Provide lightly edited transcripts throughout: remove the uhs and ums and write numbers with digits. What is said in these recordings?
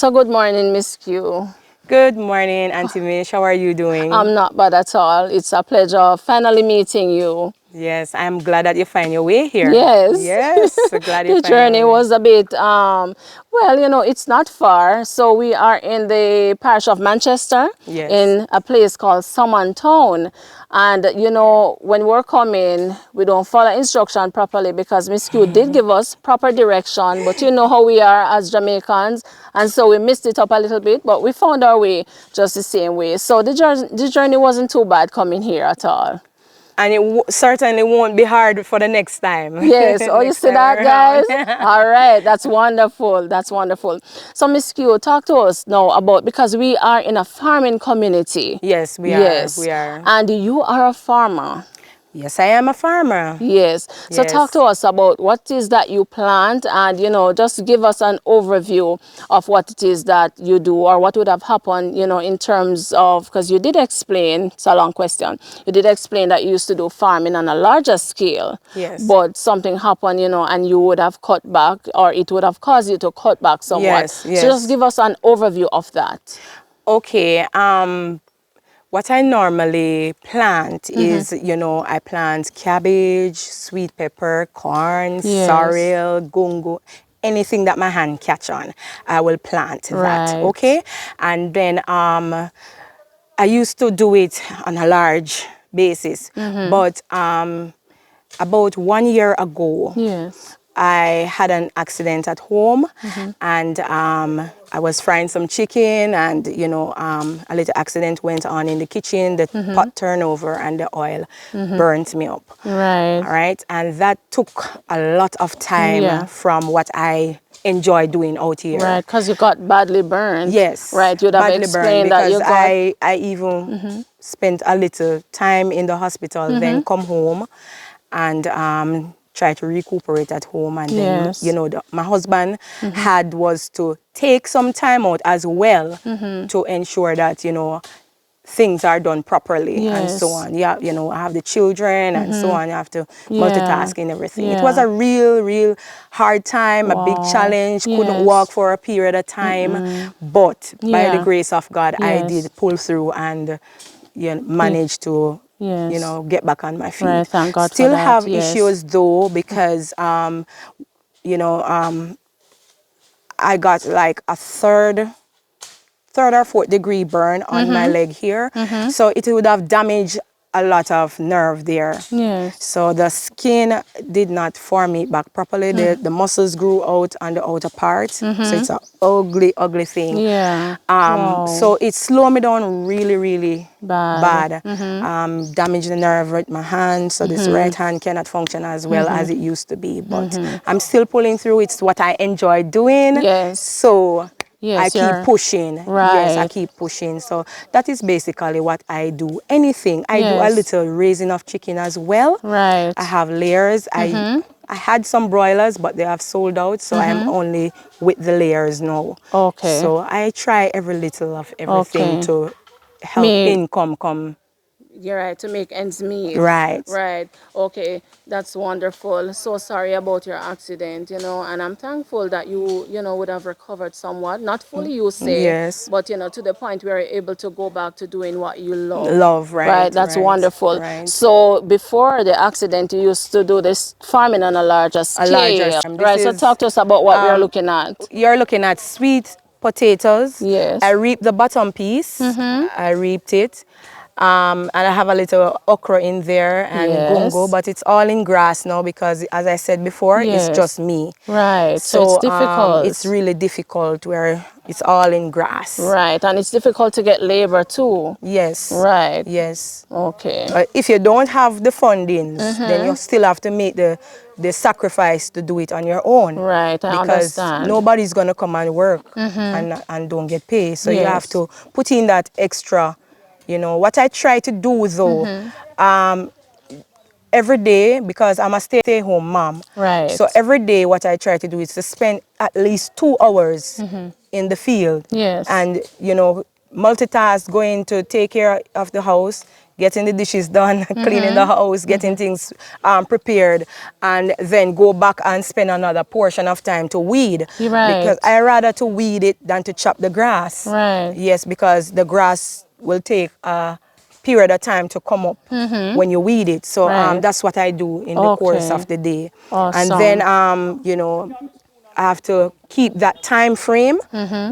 So good morning, Miss Q. Good morning, Auntie Mish. How are you doing? I'm not bad at all. It's a pleasure finally meeting you. Yes, I'm glad that you find your way here. Yes. Yes, so glad you The find your journey way. was a bit, well, it's not far. So we are in the parish of Manchester Yes. in a place called Salmon Town. And, when we're coming, we don't follow instruction properly because Miss Q did give us proper direction. But you know how we are as Jamaicans. And so we missed it up a little bit, but we found our way just the same way. So the journey wasn't too bad coming here at all. And it certainly won't be hard for the next time. Yes. Oh, you Next see time that, guys? around. All right. That's wonderful. That's wonderful. So, Miss Q, talk to us now about, because we are in a farming community. Yes, we are. Yes. We are. And you are a farmer. Yes, I am a farmer. Yes. So talk Yes. to us about what is that you plant and, just give us an overview of what it is that you do or what would have happened, in terms of, because you did explain, it's a long question, you did explain that you used to do farming on a larger scale, Yes. but something happened, and you would have cut back or it would have caused you to cut back somewhat. Yes, So just yes. give us an overview of that. Okay. What I normally plant is, I plant cabbage, sweet pepper, corn, Yes. sorrel, gungo, anything that my hand catch on, I will plant that, Right. okay? And then I used to do it on a large basis, but about 1 year ago, Yes. I had an accident at home, and I was frying some chicken, and a little accident went on in the kitchen. The pot turned over, and the oil burnt me up. Right. All right, and that took a lot of time Yeah. from what I enjoy doing out here. Right, because you got badly burned. Yes, Right, you'd have badly burned explained that because you got... I even spent a little time in the hospital, then come home and try to recuperate at home. And then, Yes. my husband was to take some time out as well to ensure that, things are done properly and so Yes. on. Yeah, I have the children and so on. You have to Yeah. multitask in everything. It Yeah. was a real hard time, a big Wow. challenge. Couldn't Yes. walk for a period of time, but by the Yeah. grace of God, I Yes. did pull through and managed to, Yes. get back on my feet. Right, thank God for Still that, have yes. issues though because, I got like a third or fourth degree burn on my leg here. So it would have damaged a lot of nerve there. Yes. So the skin did not form it back properly. The muscles grew out on the outer part. So it's an ugly thing. Yeah. Wow. So it slowed me down really Bad. bad. Damaged the nerve with my hand. So this right hand cannot function as well as it used to be. But I'm still pulling through. It's what I enjoy doing. Yes. So Yes, I keep pushing. Yes, I Right. keep pushing. So that is basically what I do. Anything. I do a Yes. little raising of chicken as well. Right. I have layers. I had some broilers, but they have sold out. So I am only with the layers now. Okay. So I try every little of everything Okay. to help income come. You're right, to make ends meet. Right. Right. Okay, that's wonderful. So sorry about your accident, and I'm thankful that you, would have recovered somewhat. Not fully, you say, Yes. but, to the point where you're able to go back to doing what you love. Love, right. Right, that's wonderful. Right. So before the accident, you used to do this farming on a larger scale. Right, so talk to us about what we're looking at. You're looking at sweet potatoes. Yes. I reaped the bottom piece. I reaped it. And I have a little okra in there and Yes. gungo, but it's all in grass now because, as I said before, Yes. it's just me. Right, so it's difficult. It's really difficult where it's all in grass. Right, and it's difficult to get labor too. Yes. Right. Yes. Okay. But if you don't have the fundings, then you still have to make the sacrifice to do it on your own. Right, I because understand. nobody's going to come and work and don't get paid. So you have Yes. to put in that extra. What I try to do though, every day, because I'm a stay-at-home mom. Right. So every day what I try to do is to spend at least 2 hours in the field. Yes. And, multitask, going to take care of the house, getting the dishes done, cleaning the house, getting things prepared, and then go back and spend another portion of time to weed. Right. Because I rather to weed it than to chop the grass. Right. Yes, because the grass will take a period of time to come up when you weed it. So Right. that's what I do in the course of the day. And Awesome. then, you know, I have to keep that time frame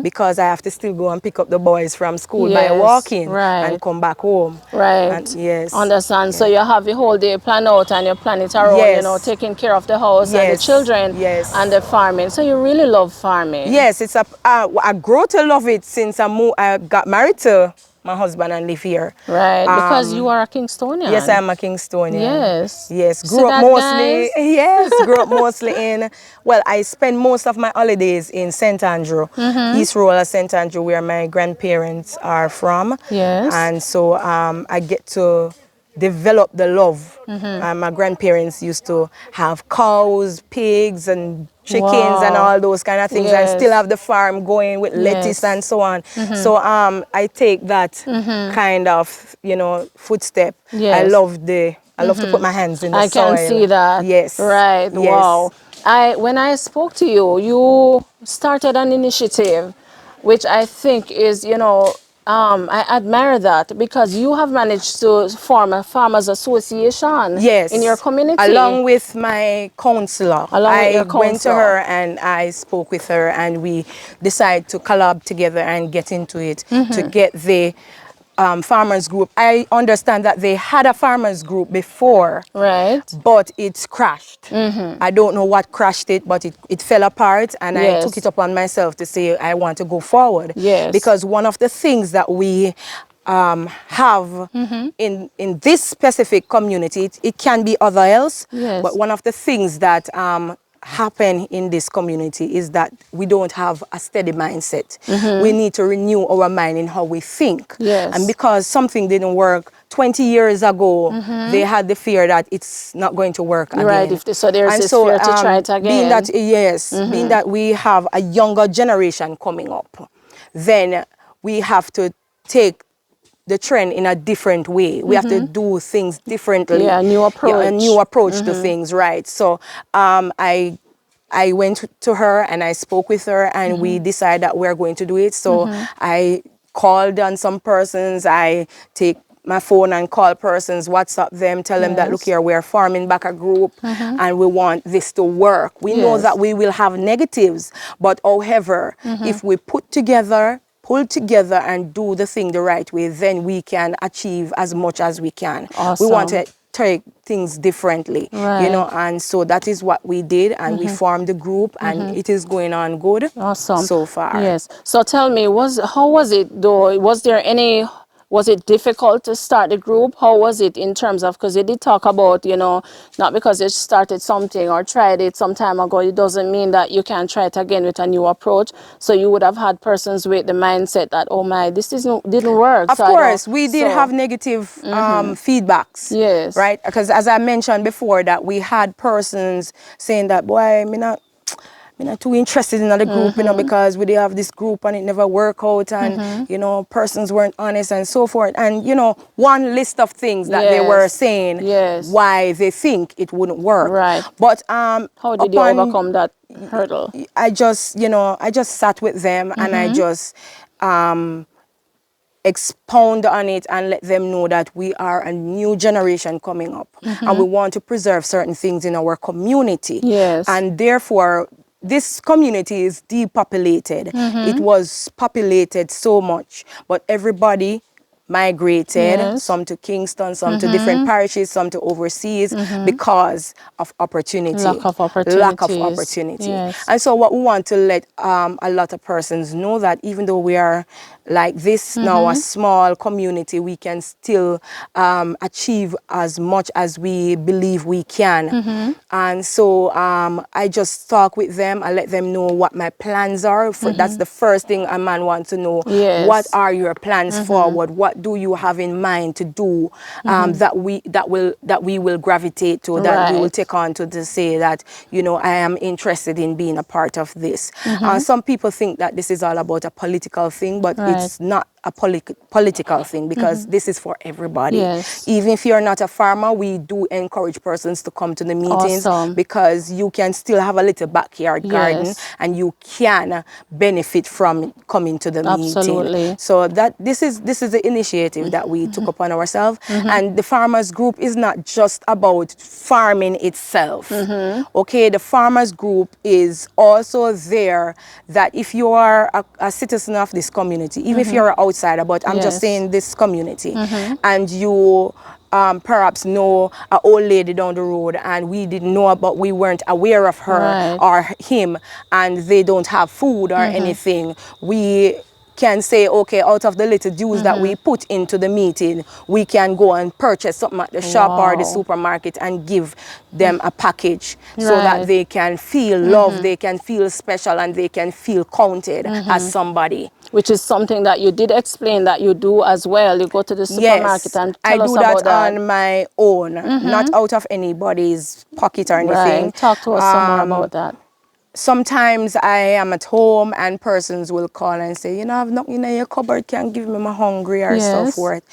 because I have to still go and pick up the boys from school by Yes, walking right. and come back home. Right. And yes. Understand. So you have the whole day planned out and you plan it around, you know, Yes. taking care of the house and the Yes. children Yes. and the farming. So you really love farming. Yes, it's I grew to love it since I got married to my husband and live here. Right. Because you are a Kingstonian. Yes, I'm a Kingstonian. Yes. Yes, See grew up that, mostly. guys? Yes, grew up mostly in. Well, I spend most of my holidays in St. Andrew, East Rolla, St. Andrew, where my grandparents are from. Yes. And so I get to develop the love. My grandparents used to have cows, pigs, and chickens and all those kind of things, and still have the farm going with lettuce and so on. So I take that kind of, you know, footstep. I love to put my hands in the soil. I can see that. Yes. Right. Yes. Wow. When I spoke to you, you started an initiative, which I think is, you know, I admire that because you have managed to form a farmers association Yes. in your community. Along with my counselor. Along with your I went to counselor. her and I spoke with her and we decided to collab together and get into it to get the farmers group. I understand that they had a farmers group before, right, but it's crashed. I don't know what crashed it, but it fell apart, and I took it upon myself to say I want to go forward. Yes. Because one of the things that we have in this specific community, it can be other else, but one of the things that happen in this community is that we don't have a steady mindset. We need to renew our mind in how we think. Yes. And because something didn't work 20 years ago, they had the fear that it's not going to work again. Right, so there's and this fear to try it again. Being that, being that we have a younger generation coming up, then we have to take the trend in a different way. We have to do things differently. Yeah, a new approach. Yeah, a new approach to things, right? So I went to her and I spoke with her and we decided that we're going to do it. So I called on some persons. I take my phone and call persons, WhatsApp them, tell them that, look here, we're forming back a group and we want this to work. We know that we will have negatives, but however, if we pull together and do the thing the right way, then we can achieve as much as we can. Awesome. We want to take things differently, you know, and so that is what we did, and we formed the group, and it is going on good so far. Yes. So tell me, how was it though? Was it difficult to start the group? How was it in terms of, because you did talk about, you know, not because you started something or tried it some time ago, it doesn't mean that you can try it again with a new approach. So you would have had persons with the mindset that, oh my, this didn't work. Of course, we did have negative feedbacks. Yes. Right? Because as I mentioned before, that we had persons saying that, boy, I'm not too interested in the group, you know, because we did have this group and it never worked out, and you know, persons weren't honest and so forth, and you know, one list of things that they were saying why they think it wouldn't work. Right. But how did you overcome that hurdle? I just sat with them and I just expound on it and let them know that we are a new generation coming up and we want to preserve certain things in our community. Yes. And therefore, this community is depopulated. It was populated so much, but everybody migrated, some to Kingston, some to different parishes, some to overseas, because of opportunity. Lack of opportunities. Yes. And so what we want to let a lot of persons know, that even though we are like this now, a small community, we can still achieve as much as we believe we can. And so I just talk with them, I let them know what my plans are. That's the first thing a man wants to know. Yes. What are your plans forward? What do you have in mind to do that we will gravitate to, that we will take on to say that, you know, I am interested in being a part of this. Some people think that this is all about a political thing, but it's not a political thing, because this is for everybody. Yes. Even if you're not a farmer, we do encourage persons to come to the meetings, Awesome. because you can still have a little backyard garden Yes. and you can benefit from coming to the meeting. Absolutely. So that this is the initiative that we took upon ourselves. And the farmers group is not just about farming itself. Okay, the farmers group is also there that if you are a citizen of this community, even if you're an outsider, but I'm just Yes. saying this community, and you perhaps know an old lady down the road and we didn't know about, we weren't aware of her Right. or him, and they don't have food or anything, we can say, okay, out of the little dues that we put into the meeting, we can go and purchase something at the shop or the Wow. supermarket and give them a package, so that Right. they can feel love, they can feel special, and they can feel counted as somebody. Which is something that you did explain that you do as well. You go to the supermarket Yes, and I tell us do about that that. on my own, not out of anybody's pocket or anything. Right. Talk to us some more about that. Sometimes I am at home and persons will call and say, you know, I've nothing in your cupboard, can give me my hungry or so Yes. forth.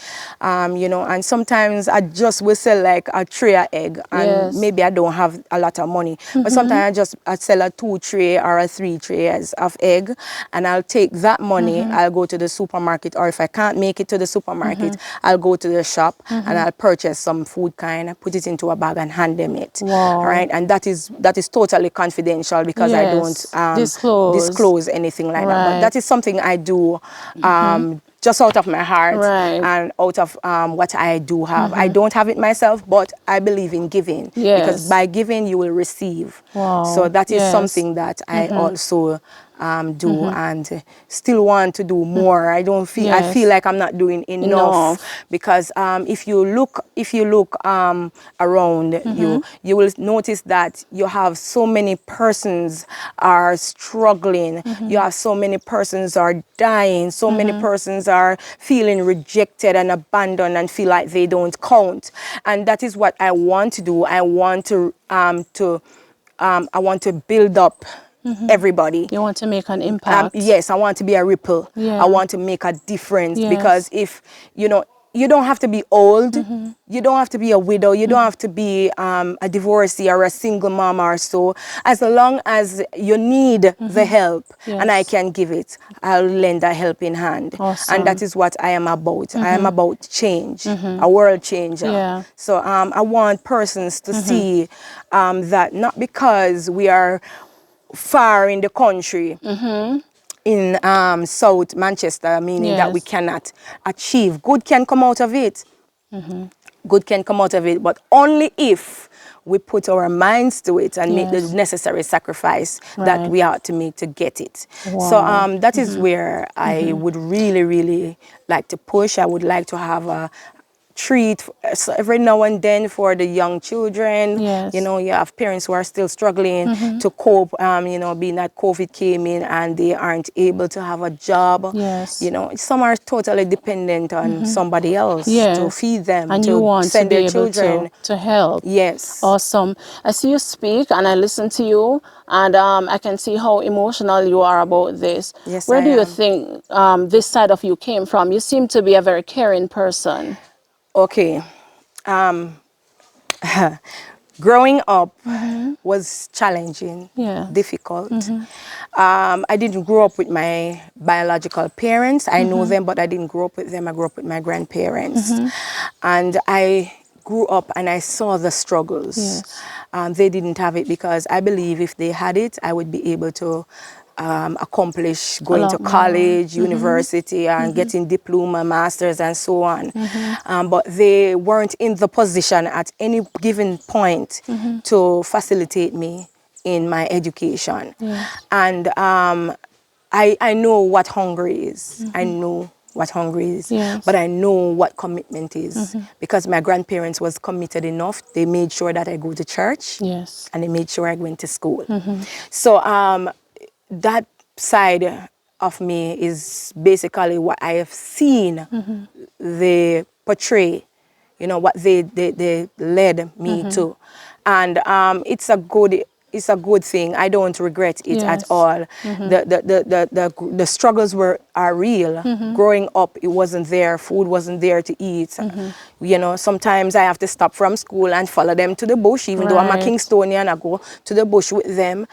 You know, and sometimes I just will sell like a tray of egg, and Yes. maybe I don't have a lot of money, but sometimes I sell a 2 tray or a 3 trays of egg, and I'll take that money, I'll go to the supermarket, or if I can't make it to the supermarket, I'll go to the shop and I'll purchase some food kind, put it into a bag and hand them it. Wow. All right, and that is totally confidential, because I Yes. don't Disclose. disclose anything like that. But Right. that is something I do just out of my heart, Right. and out of what I do have. I don't have it myself, but I believe in giving, because Yes. by giving you will receive. Wow. So that is Yes. something that I also do, and still want to do more. I don't feel I feel Yes. like I'm not doing enough, because if you look around you will notice that you have so many persons are struggling. You have so many persons are dying. So many persons are feeling rejected and abandoned and feel like they don't count. And that is what I want to do. I want to build up everybody. You want to make an impact. Yes, I want to be a ripple. Yeah. I want to make a difference, Yes. because if, you know, you don't have to be old, you don't have to be a widow, you don't have to be a divorcee or a single mom or so. As long as you need the help, and I Yes. can give it, I'll lend a helping hand. Awesome. And that is what I am about. I am about change, a world changer. Yeah. So I want persons to see that not because we are far in the country, in South Manchester, meaning that we Yes. cannot achieve. Good can come out of it. Good can come out of it, but only if we put our minds to it and make the Yes. necessary sacrifice that Right. we ought to make to get it. Wow. So that is where I would really, really like to push. I would like to have a treat every now and then for the young children. Yes. You know, you have parents who are still struggling to cope, you know, being that COVID came in and they aren't able to have a job. Yes. You know, some are totally dependent on somebody else Yes. to feed them, And to you want send to be their able children. to help. Yes. Awesome. I see you speak and I listen to you, and I can see how emotional you are about this. Yes, Where I do you am. think this side of you came from? You seem to be a very caring person. Okay. Growing up was challenging, Yes. difficult. I didn't grow up with my biological parents. I know them, but I didn't grow up with them. I grew up with my grandparents. And I grew up and I saw the struggles. Yes. They didn't have it, because I believe if they had it, I would be able to accomplish going to lot more. college, university, and getting diploma, masters, and so on. But they weren't in the position at any given point to facilitate me in my education. Yes. And I know what hunger is. I know what hunger is. Yes. But I know what commitment is. Because my grandparents was committed enough. They made sure that I go to church. Yes. And they made sure I went to school. So that side of me is basically what I have seen they portray, you know, what they led me to. And it's a good it's a good thing. I don't regret it at Yes. all. The struggles are real. Growing up, it wasn't there. Food wasn't there to eat. You know, sometimes I have to stop from school and follow them to the bush, even though I'm a Right. Kingstonian. I go to the bush with them,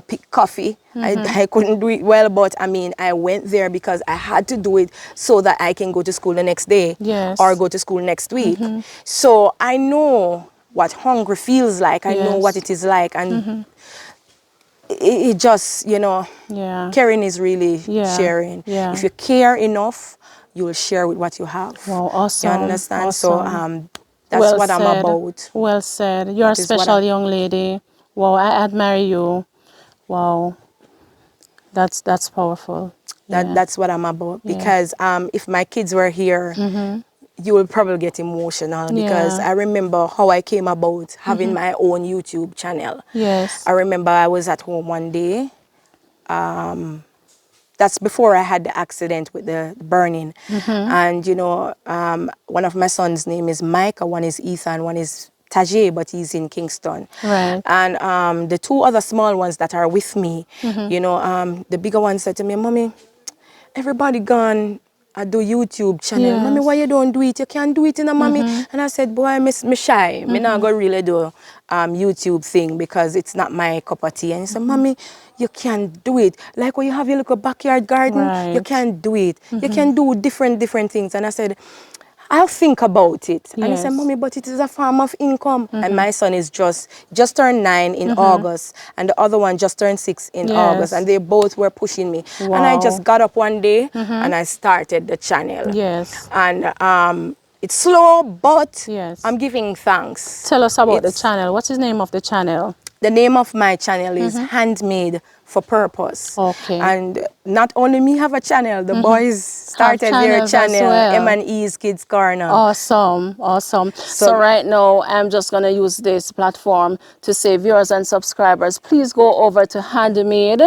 pick coffee. I couldn't do it well, but I mean, I went there because I had to do it so that I can go to school the next day Yes. or go to school next week. So I know what hunger feels like. I know what Yes. it is like, and it just, you know, Yeah. caring is really Yeah. sharing. Yeah. If you care enough, you will share with what you have. Wow, You awesome. understand? Awesome. So that's Well what I'm said. about. Well said. You're a That is what special young lady. Wow, I admire you. Wow. That's powerful. Yeah. that's what I'm about. Yeah. Because if my kids were here, you will probably get emotional, because Yeah. I remember how I came about having my own YouTube channel. Yes. I remember I was at home one day. That's before I had the accident with the burning. And, you know, one of my sons' name is Micah, one is Ethan, one is Tajay, but he's in Kingston. Right. And the two other small ones that are with me, you know, the bigger one said to me, Mommy, everybody gone. I do YouTube channel. Mommy, why Yes. you don't do it? You can't do it, you know, Mommy. And I said, boy, me shy. Me not go really do YouTube thing because it's not my cup of tea. And he said, Mommy, you can't do it. Like when you have your little backyard garden, you Right. can't do it. You can do different things. And I said, I'll think about it. And he said, Yes. Mommy, but it is a form of income. And my son is just turned 9 in August, and the other one just turned 6 in August, Yes. and they both were pushing me. And I Wow. just got up one day and I started the channel. Yes. And it's slow, but Yes. I'm giving thanks. Tell us about the It's channel. What is the name of the channel? the name of my channel is Handmade for Purpose. Okay. And not only me have a channel, the boys Have started their channels as channel, well. M&E's Kids Corner. Awesome, awesome. So right now, I'm just going to use this platform to say viewers and subscribers, please go over to Handmade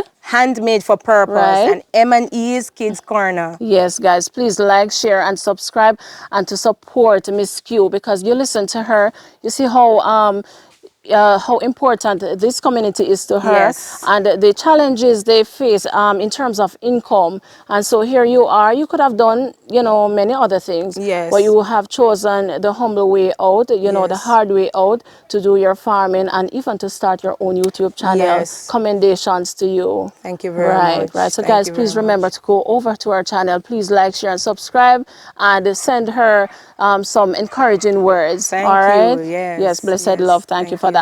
for Purpose, Right. and M&E's Kids Corner. Yes, guys, please like, share, and subscribe, and to support Miss Q, because you listen to her, you see how important this community is to her, Yes. and the challenges they face in terms of income. And so here you are. You could have done, you know, many other things, Yes. but you have chosen the humble way out, you know, the Yes. hard way out to do your farming and even to start your own YouTube channel. Yes. Commendations to you. Thank you very much. Right. So Thank guys, you please very remember much. to go over to our channel. Please like, share, and subscribe, and send her some encouraging words. Thank all right? you. Yes. Yes, blessed Yes. love. Thank you for that.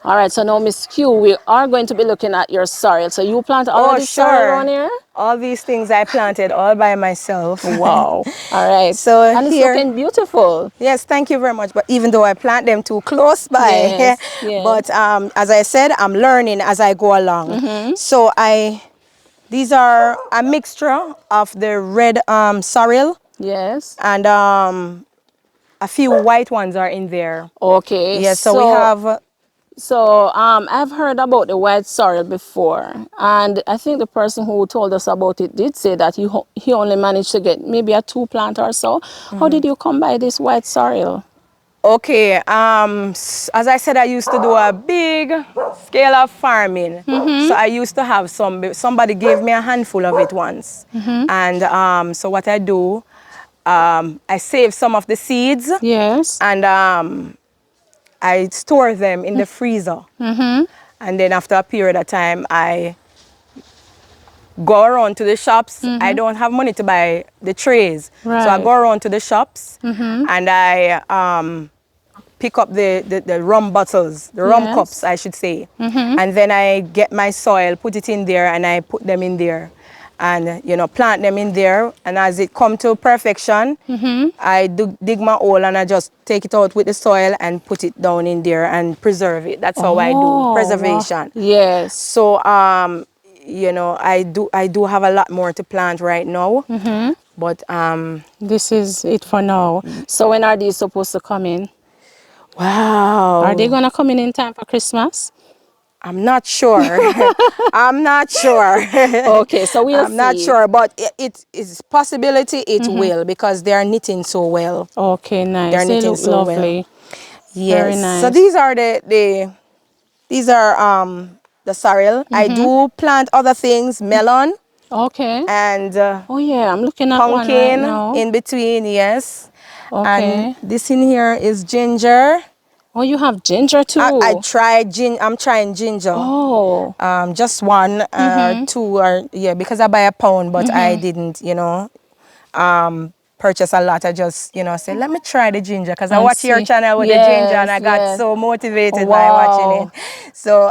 All right. So now, Miss Q, we are going to be looking at your sorrel. So you plant all of Oh, this sorrel around sure. here? All these things I planted all by myself. Wow. All right. So And it's here, looking beautiful. yes, thank you very much. But even though I plant them too close by, Yes. Yes. but as I said, I'm learning as I go along. So these are a mixture of the red sorrel, Yes. and a few white ones are in there. Okay. Yes, so we have. So I've heard about the white sorrel before, and I think the person who told us about it did say that he only managed to get maybe a 2 plant or so. How did you come by this white sorrel? Okay, as I said, I used to do a big scale of farming. So I used to have somebody gave me a handful of it once. And so what I do, I save some of the seeds, Yes. and I store them in the freezer. And then after a period of time, I go around to the shops. I don't have money to buy the trays. So I Right. go around to the shops and I pick up the rum bottles, the rum Yes. cups, I should say. And then I get my soil, put it in there, and I put them in there. And, you know, plant them in there. And as it come to perfection, I dig my hole and I just take it out with the soil and put it down in there and preserve it. That's how I do Oh, preservation. wow. Yes. So, you know, I do have a lot more to plant right now. But, This is it for now. So when are these supposed to come in? wow. Are they going to come in time for Christmas? I'm not sure. I'm not sure. Okay, so we'll I'm not see. sure, but it is possibility it will, because they are knitting so well. Okay, nice. They're They knitting look so well. lovely. Yes. Very So nice. these are these are the sorrel. I do plant other things, melon Okay. and Oh yeah, I'm looking at one right pumpkin now. in between, yes. And Okay. this in here is ginger. Oh, you have ginger I too. tried I'm trying ginger. Oh. Just one or two, or yeah, because I buy a pound, but I didn't, purchase a lot. I just, say, let me try the ginger, because I And watch your see. channel with the ginger and Yes, I got yes. so motivated by watching it. Wow. So,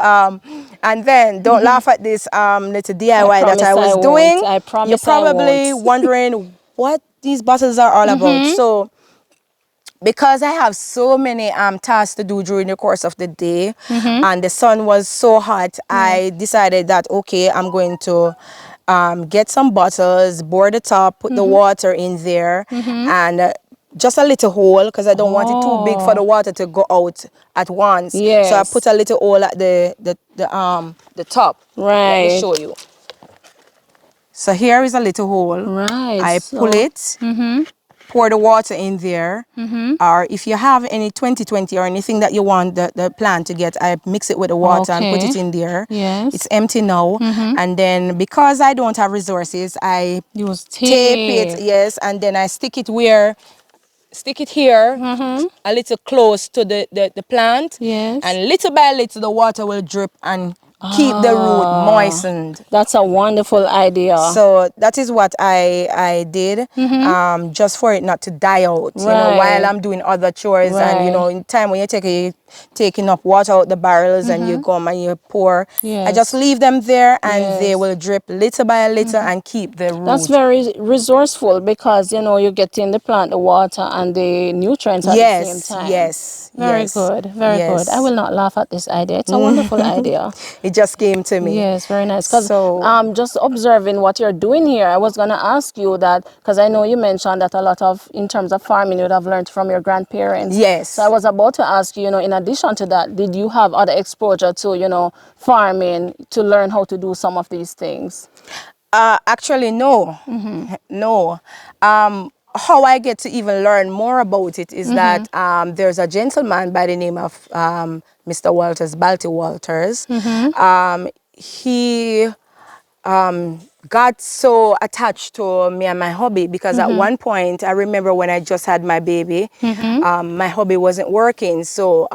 and then don't laugh at this little I DIY that I promise I was won't. doing. I You're promise I probably won't. wondering what these bottles are all about. So, because I have so many tasks to do during the course of the day, and the sun was so hot, Yeah. I decided that, okay, I'm going to get some bottles, bore the top, put the water in there, and just a little hole, because I don't want it too big for the Oh. water to go out at once. So I put Yes. a little hole at the top. Let me Right. show you. So here is a little hole. Right. I pull So. it, pour the water in there, or if you have any 2020 or anything that you want the plant to get, I mix it with the water and put Okay. it in there. It's Yes. empty now. And then because I don't have resources, I Use tape it, tape. yes, and then I stick it here, a little close to the plant, Yes. and little by little the water will drip and keep the root Ah, moistened. that's a wonderful idea. So that is what I did, just for it not to die out, while Right. I'm doing other chores. And, Right. in time when you're taking up water out the barrels and you come and you pour, I just Yes. leave them there and they Yes. will drip little by little and keep the That's root. very resourceful because you're getting the plant the water and the nutrients at the same Yes, time. yes, Very yes, good, very good. I yes. will not laugh at this idea. It's a wonderful idea. It just came to me. Yes, very nice. Because So, just observing what you're doing here, I was going to ask you that because I know you mentioned that a lot of, in terms of farming, you'd have learned from your grandparents. So I yes. was about to ask you, in addition to that, did you have other exposure to, farming to learn how to do some of these things? Actually, no. No. How I get to even learn more about it is that there's a gentleman by the name of Mr. Walters, Balti Walters. He got so attached to me and my hobby, because at one point, I remember when I just had my baby, my hobby wasn't working. So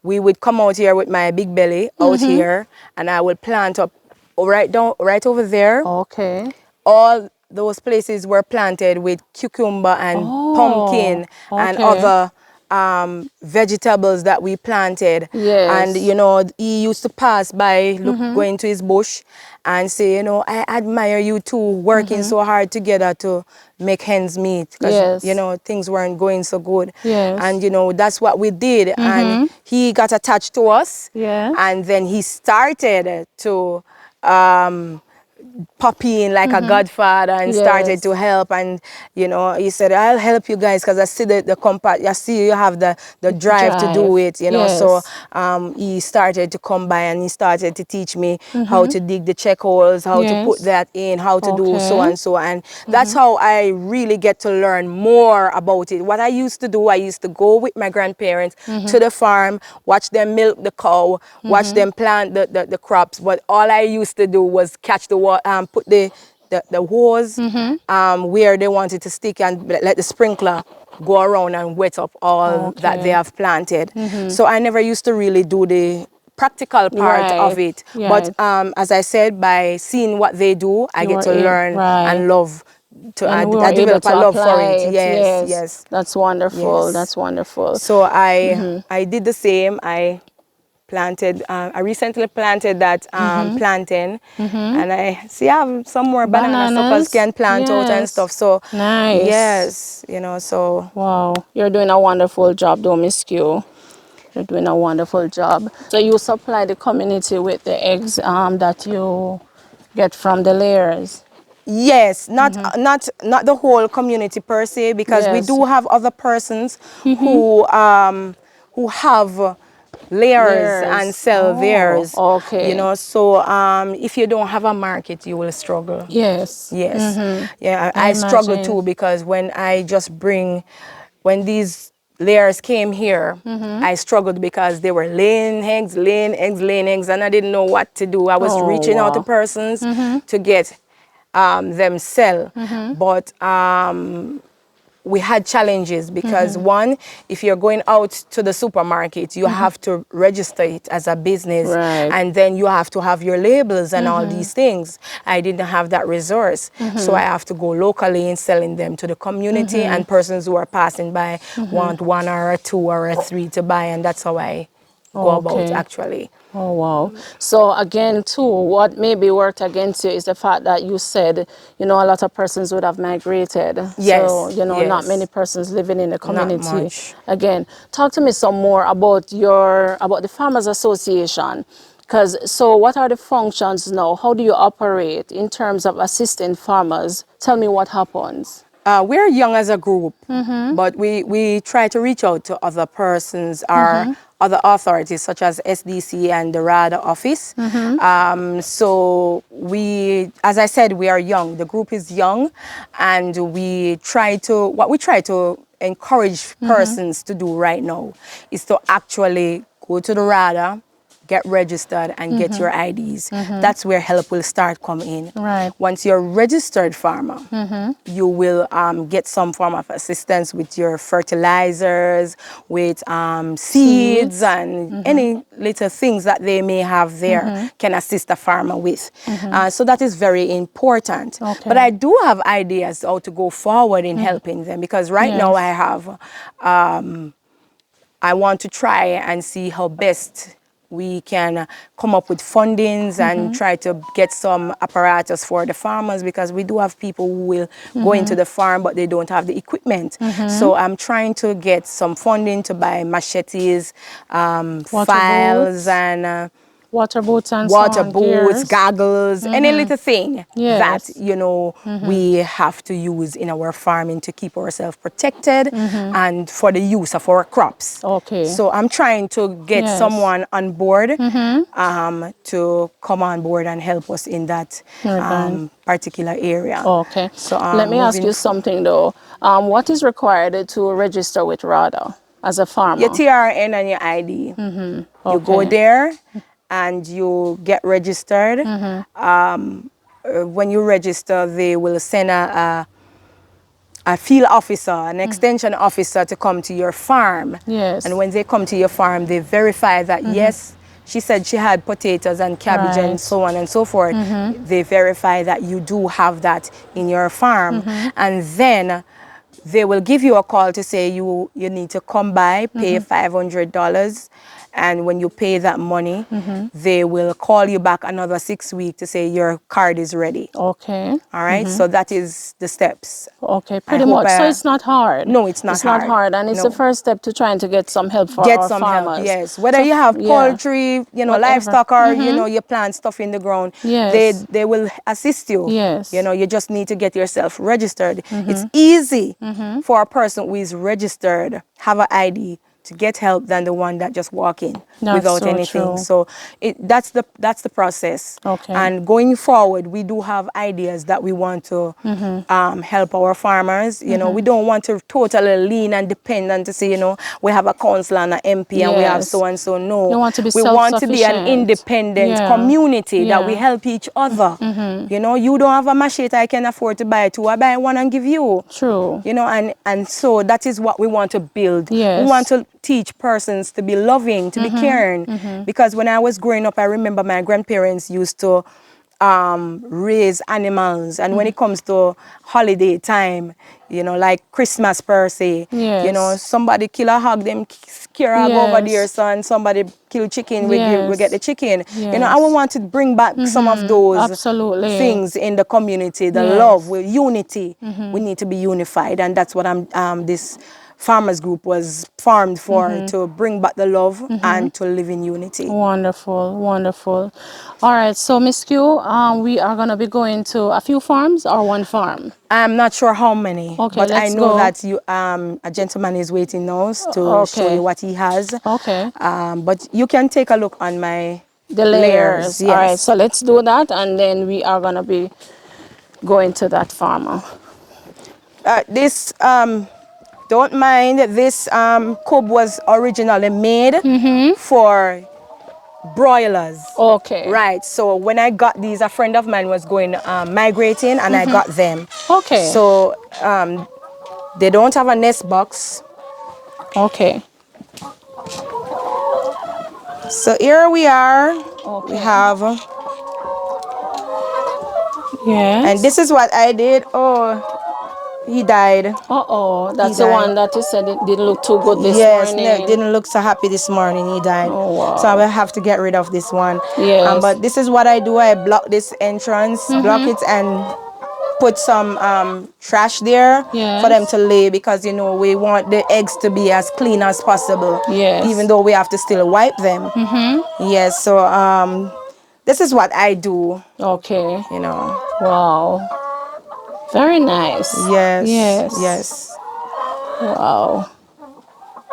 we would come out here with my big belly out here, and I would plant up right over there. Okay. All those places were planted with cucumber and Oh, pumpkin and okay. other vegetables that we planted. And, Yes. he used to pass by, going to his bush and say, I admire you two working so hard together to make ends meet, because, Yes. things weren't going so good. Yes. And, that's what we did. And he got attached to us. Yes. And then he started to pop in like a godfather and started to Yes. help. And he said, I'll help you guys, because I see the compact, I see you have the drive to do Drive. it. So Yes. he started to come by and he started to teach me how to dig the check holes, how to put Yes. that in, how to do so Okay. and so. And that's how I really get to learn more about it. What I used to do, I used to go with my grandparents to the farm, watch them milk the cow, watch them plant the crops. But all I used to do was catch the water, put the hose where they wanted to stick, and let the sprinkler go around and wet up all that they Okay. have planted. So I never used to really do the practical part of Right. it. But Right. as I said, by seeing what they do, I You get are to in. learn Right. and love. And we were I able develop a to love for apply it. it. Yes, Yes. yes, That's wonderful. yes. That's wonderful. So I did the same. I recently planted that plantain, and I see I have some more banana suckers Bananas. can plant out and Yes. stuff. So Nice. yes, so Wow. You're doing a wonderful job, though, Miss Q. You're doing a wonderful job. So you supply the community with the eggs that you get from the layers. yes, not the whole community per se, because we Yes. do have other persons who have layers and Layers. sell Oh, theirs. okay. So if you don't have a market, you will struggle. Yes. Yes. Yeah, I I struggle too, imagine. because when these layers came here, I struggled because they were laying eggs, and I didn't know what to do. I was Oh, reaching out to wow. persons to get them sell, but we had challenges because one, if you're going out to the supermarket, you have to register it as a business, Right. and then you have to have your labels and all these things. I didn't have that resource, so I have to go locally and selling them to the community, and persons who are passing by want one or a two or a three to buy, and that's how I go about Okay. actually. Oh, wow. So again, too, what maybe worked against you is the fact that you said, a lot of persons would have migrated. So, Yes, not many yes, persons living in the not community. much. Again, talk to me some more about about the Farmers Association. So what are the functions now? How do you operate in terms of assisting farmers? Tell me what happens. We're young as a group, but we try to reach out to other persons or other authorities such as SDC and the RADA office. So as I said, we are young. The group is young, and what we try to encourage persons to do right now is to actually go to the RADA, get registered, and get your IDs. That's where help will start coming in. Right. Once you're a registered farmer, you will get some form of assistance with your fertilizers, with seeds, and any little things that they may have there can assist a farmer with. So that is very important. Okay. But I do have ideas how to go forward in helping them, because right now I have I want to try and see how best we can come up with fundings and try to get some apparatus for the farmers, because we do have people who will go into the farm but they don't have the equipment. So I'm trying to get some funding to buy machetes, files, boots. and Water boots and so water on, boots, gears. goggles, any little thing that, Yes. we have to use in our farming to keep ourselves protected and for the use of our crops. Okay. So I'm trying to get Yes. someone on board to come on board and help us in that Okay. particular area. Okay. So Let me ask moving you something though. What is required to register with RADA as a your farmer? TRN and your ID. You go Okay. there and you get registered. When you register, they will send a field officer, an extension officer to come to your farm. Yes. And when they come to your farm, they verify that, yes, she said she had potatoes and cabbage and Right. so on and so forth. They verify that you do have that in your farm. And then they will give you a call to say you need to come by, pay $500. And when you pay that money, they will call you back another 6 weeks to say your card is ready. Okay. All right, so that is the steps. Okay, I pretty hope much. So it's not hard. No, it's not It's not hard. hard, and it's No. the first step to trying to get some help for Get our some help, farmers. yes. Whether So, you have yeah. poultry, Whatever. livestock, or you plant stuff in the ground, Yes. they will assist you. Yes. You just need to get yourself registered. It's easy for a person who is registered, have an ID, to get help than the one that just walk in That's without so anything. true. So that's the process. Okay. And going forward, we do have ideas that we want to help our farmers. We don't want to totally lean and depend on to say, we have a councillor and an MP and we have Yes. so and so. No, You want to be we want to be an self-sufficient. independent Yeah. community that we Yeah. help each other. You don't have a machete I can afford to buy two. I buy one and give you. True. And so that is what we want to build. Yes. We want to teach persons to be loving, to be caring. Because when I was growing up, I remember my grandparents used to raise animals. And when it comes to holiday time, like Christmas per se, Yes. somebody kill a hog, them scare a hog over there, Yes. son. Somebody kill chicken, we Yes. get the chicken. Yes. I would want to bring back some of those Absolutely. things in the community, the Yes. love, with unity. We need to be unified, and that's what this farmers group was formed for, to bring back the love and to live in unity. Wonderful, wonderful. All right, so Miss Q, we are going to be going to a few farms or one farm? I'm not sure how many, Okay, but I let's know go. that a gentleman is waiting now to show Okay. you what he has. Okay. But you can take a look on my The layers. Yes. All right, so let's do that, and then we are going to be going to that farmer. This don't mind, this coop was originally made for broilers. Okay. Right, so when I got these, a friend of mine was going migrating, and I got them. Okay. So they don't have a nest box. Okay. So here we are. Okay. We have, Yes. and this is what I did. Oh, he died. Uh-oh, that's the died. one that you said it didn't look too good this Yes, no, morning. didn't look so happy this morning. He died. Oh, wow. So I will have to get rid of this one. Yes. But this is what I do. I block this entrance, block it, and put some trash there for them Yes. to lay, because you know we want the eggs to be as clean as possible. Yes. Even though we have to still wipe them. Yes. So this is what I do. Okay. You know. Wow. Very nice. Yes. Yes. Yes. Wow.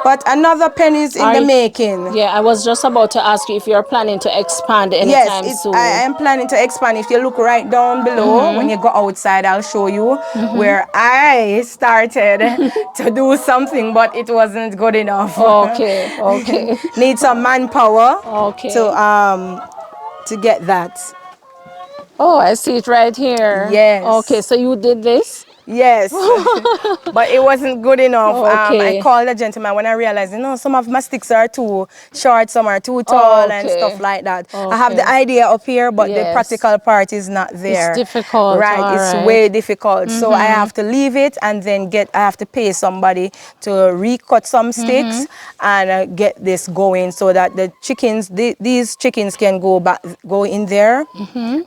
But another penny is in the making. Yeah, I was just about to ask you if you're planning to expand anytime soon. I am planning to expand. If you look right down below, when you go outside, I'll show you where I started to do something, but it wasn't good enough. Okay, okay. Need some manpower Okay. to get that. Oh, I see it right here. Yes. Okay, so you did this? Yes, but it wasn't good enough. Okay. I called the gentleman when I realized, you know, some of my sticks are too short, some are too tall, and stuff like that. I have the idea up here, but the practical part is not there. It's difficult. Right, it's way difficult. So I have to leave it, and then I have to pay somebody to recut some sticks and get this going, so that the chickens, these chickens can go in there,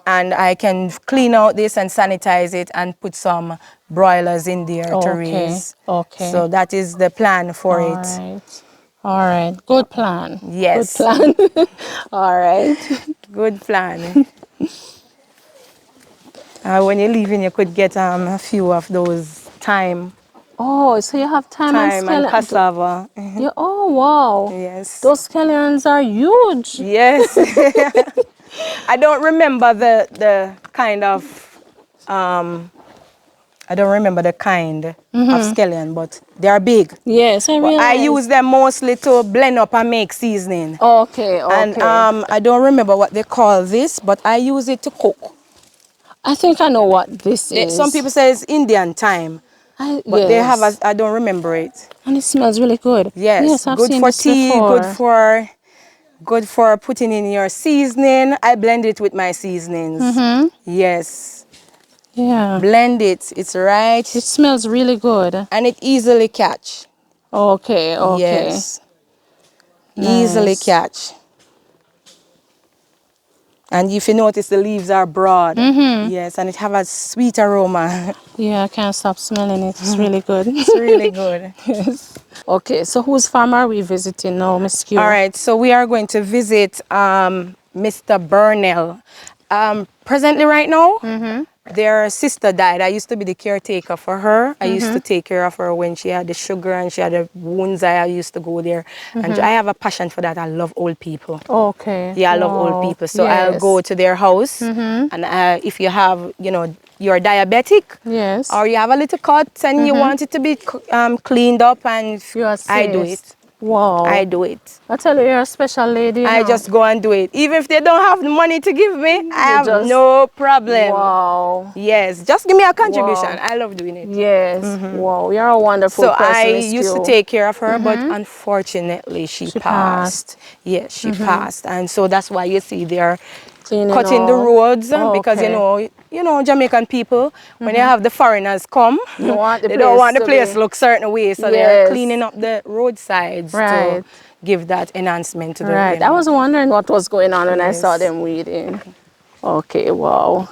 and I can clean out this and sanitize it and put some broilers in there to raise. Okay. So that is the plan for it. Right. All right. Good plan. Yes. Good plan. All right. Good plan. When you're leaving, you could get a few of those thyme. Oh, so you have thyme and cassava. Yeah. Oh, wow. Yes. Those scallions are huge. Yes. I don't remember the kind of I don't remember the kind of scallion, but they are big. Yes, I realize. I use them mostly to blend up and make seasoning. Okay, okay. And I don't remember what they call this, but I use it to cook. I think I know what this is. Some people say it's Indian thyme, but they have I don't remember it. And it smells really good. Yes, I've good seen for this tea, before. good for putting in your seasoning. I blend it with my seasonings. Yes. Yeah. Blend it. It's right. It smells really good. And it easily catch. Okay, okay. Yes. Nice. Easily catch. And if you notice, the leaves are broad. Yes, and it have a sweet aroma. Yeah, I can't stop smelling it. It's really good. It's really good. Yes. Okay, so whose farm are we visiting now, Miss Q? All right, so we are going to visit Mr. Burnell. Presently right now, their sister died. I used to be the caretaker for her. I used to take care of her when she had the sugar and she had the wounds. I used to go there. And I have a passion for that. I love old people. Okay. Yeah, I love old people. So I'll go to their house. And if you have, you know, you're diabetic, or you have a little cut and you want it to be cleaned up, and I do it. Wow. I do it. I tell you, you're a special lady. I just go and do it. Even if they don't have the money to give me, I have no problem. Wow. Yes, just give me a contribution. I love doing it. Yes. Wow, you're a wonderful person. So I used to take care of her, but unfortunately she passed. Yes, she passed. And so that's why you see they're cutting the roads, because you know Jamaican people, when they have the foreigners come, they don't want the place to look certain way, so they're cleaning up the roadsides to give that enhancement to the I was wondering what was going on when I saw them weeding. Okay, wow.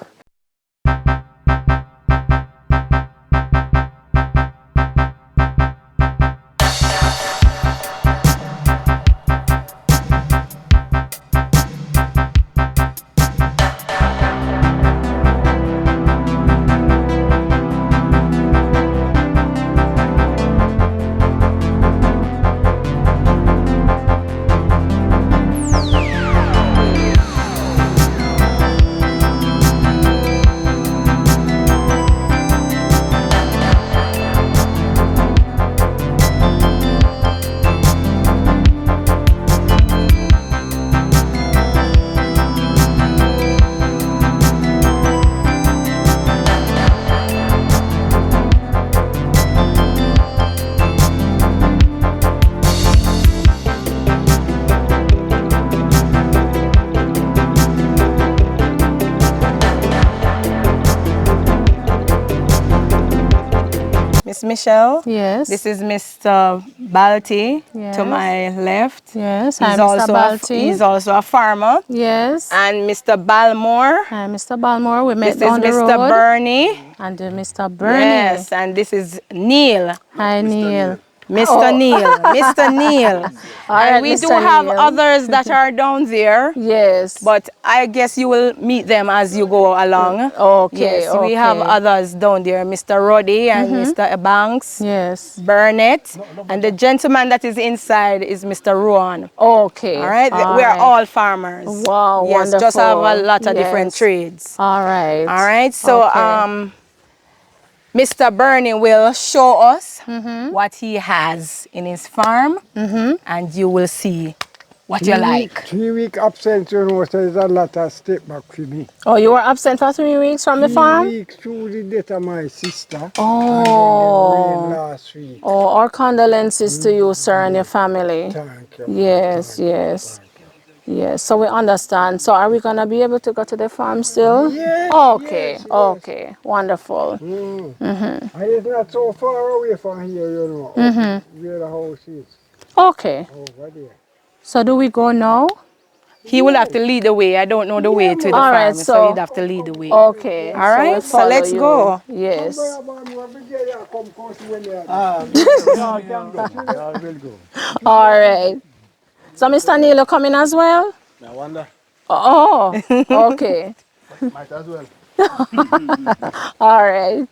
Miss Michelle. Yes. This is Mr. Balti Yes. to my left. Yes. He's Hi, Mr. also Balti. he's also a farmer. Yes. And Mr. Balmore. Hi, Mr. Balmore. We met This is down the Mr. road. Bernie. And Mr. Bernie. Yes, and this is Neil. Hi, Neil. Mr. Neil. Mr. Neil. All And right, we do Mr. have Neil. others that are down there. Yes. But I guess you will meet them as you go along. Okay, Yes, we have okay. others down there, Mr. Roddy and Mr. Banks, Yes. Burnett, and the gentleman that is inside is Mr. Rowan. Okay. All right, All we are right. all farmers. Wow, yes, just have a wonderful. lot of different Yes. trades. All right. All right, so Okay. Mr. Bernie will show us what he has in his farm, and you will see what you like. 3 week absence, you know, so there's a lot of step back for me. Oh, you were absent for 3 weeks from the 3 farm? weeks through the death of my sister. Oh. And then the rain last week. Oh, our condolences to you, sir, and your family. Thank you. Yes, Thank you, yes. thank you. Yes, so we understand. So are we going to be able to go to the farm still? Yes, Okay, yes, yes. okay. Wonderful. And it's not so far away from here, you know, where the house is. Okay. Over there. So do we go now? He will have to lead the way. I don't know the way to the All farm, right, so so- he'd have to lead the way. Okay. All right, we so follow let's you. go. Yes. All right. So Mr. Neil coming as well? I wonder. Oh, okay. Might as well. All right.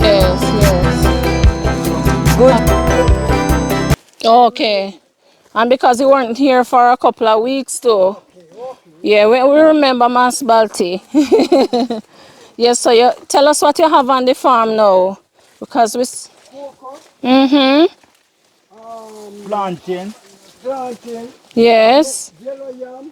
Yes, yes. Good. Okay. And because you weren't here for a couple of weeks too. Yeah, we remember Mas Balti. Yes, so you tell us what you have on the farm now. Because we... Mm-hmm. Planting. Planting, Yes. yellow yam,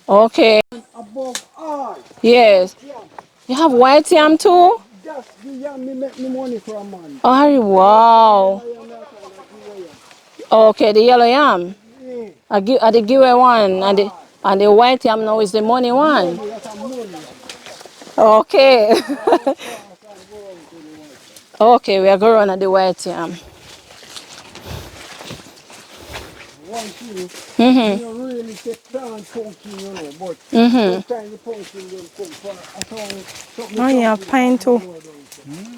Okay. above all. Yes. Yam. You have white yam too? That's the yam me make me money from, man. Oh, wow. I am not gonna give you. Okay, the yellow yam. Yeah. I the giveaway one. And the white yam now is the money one. That's a money. Okay. Okay, we are going to run at the white yam. One thing, Mm-hmm. you don't really take plant pumpkin, you know, but sometimes the pumpkin them come for a something. Oh, yeah, pine too.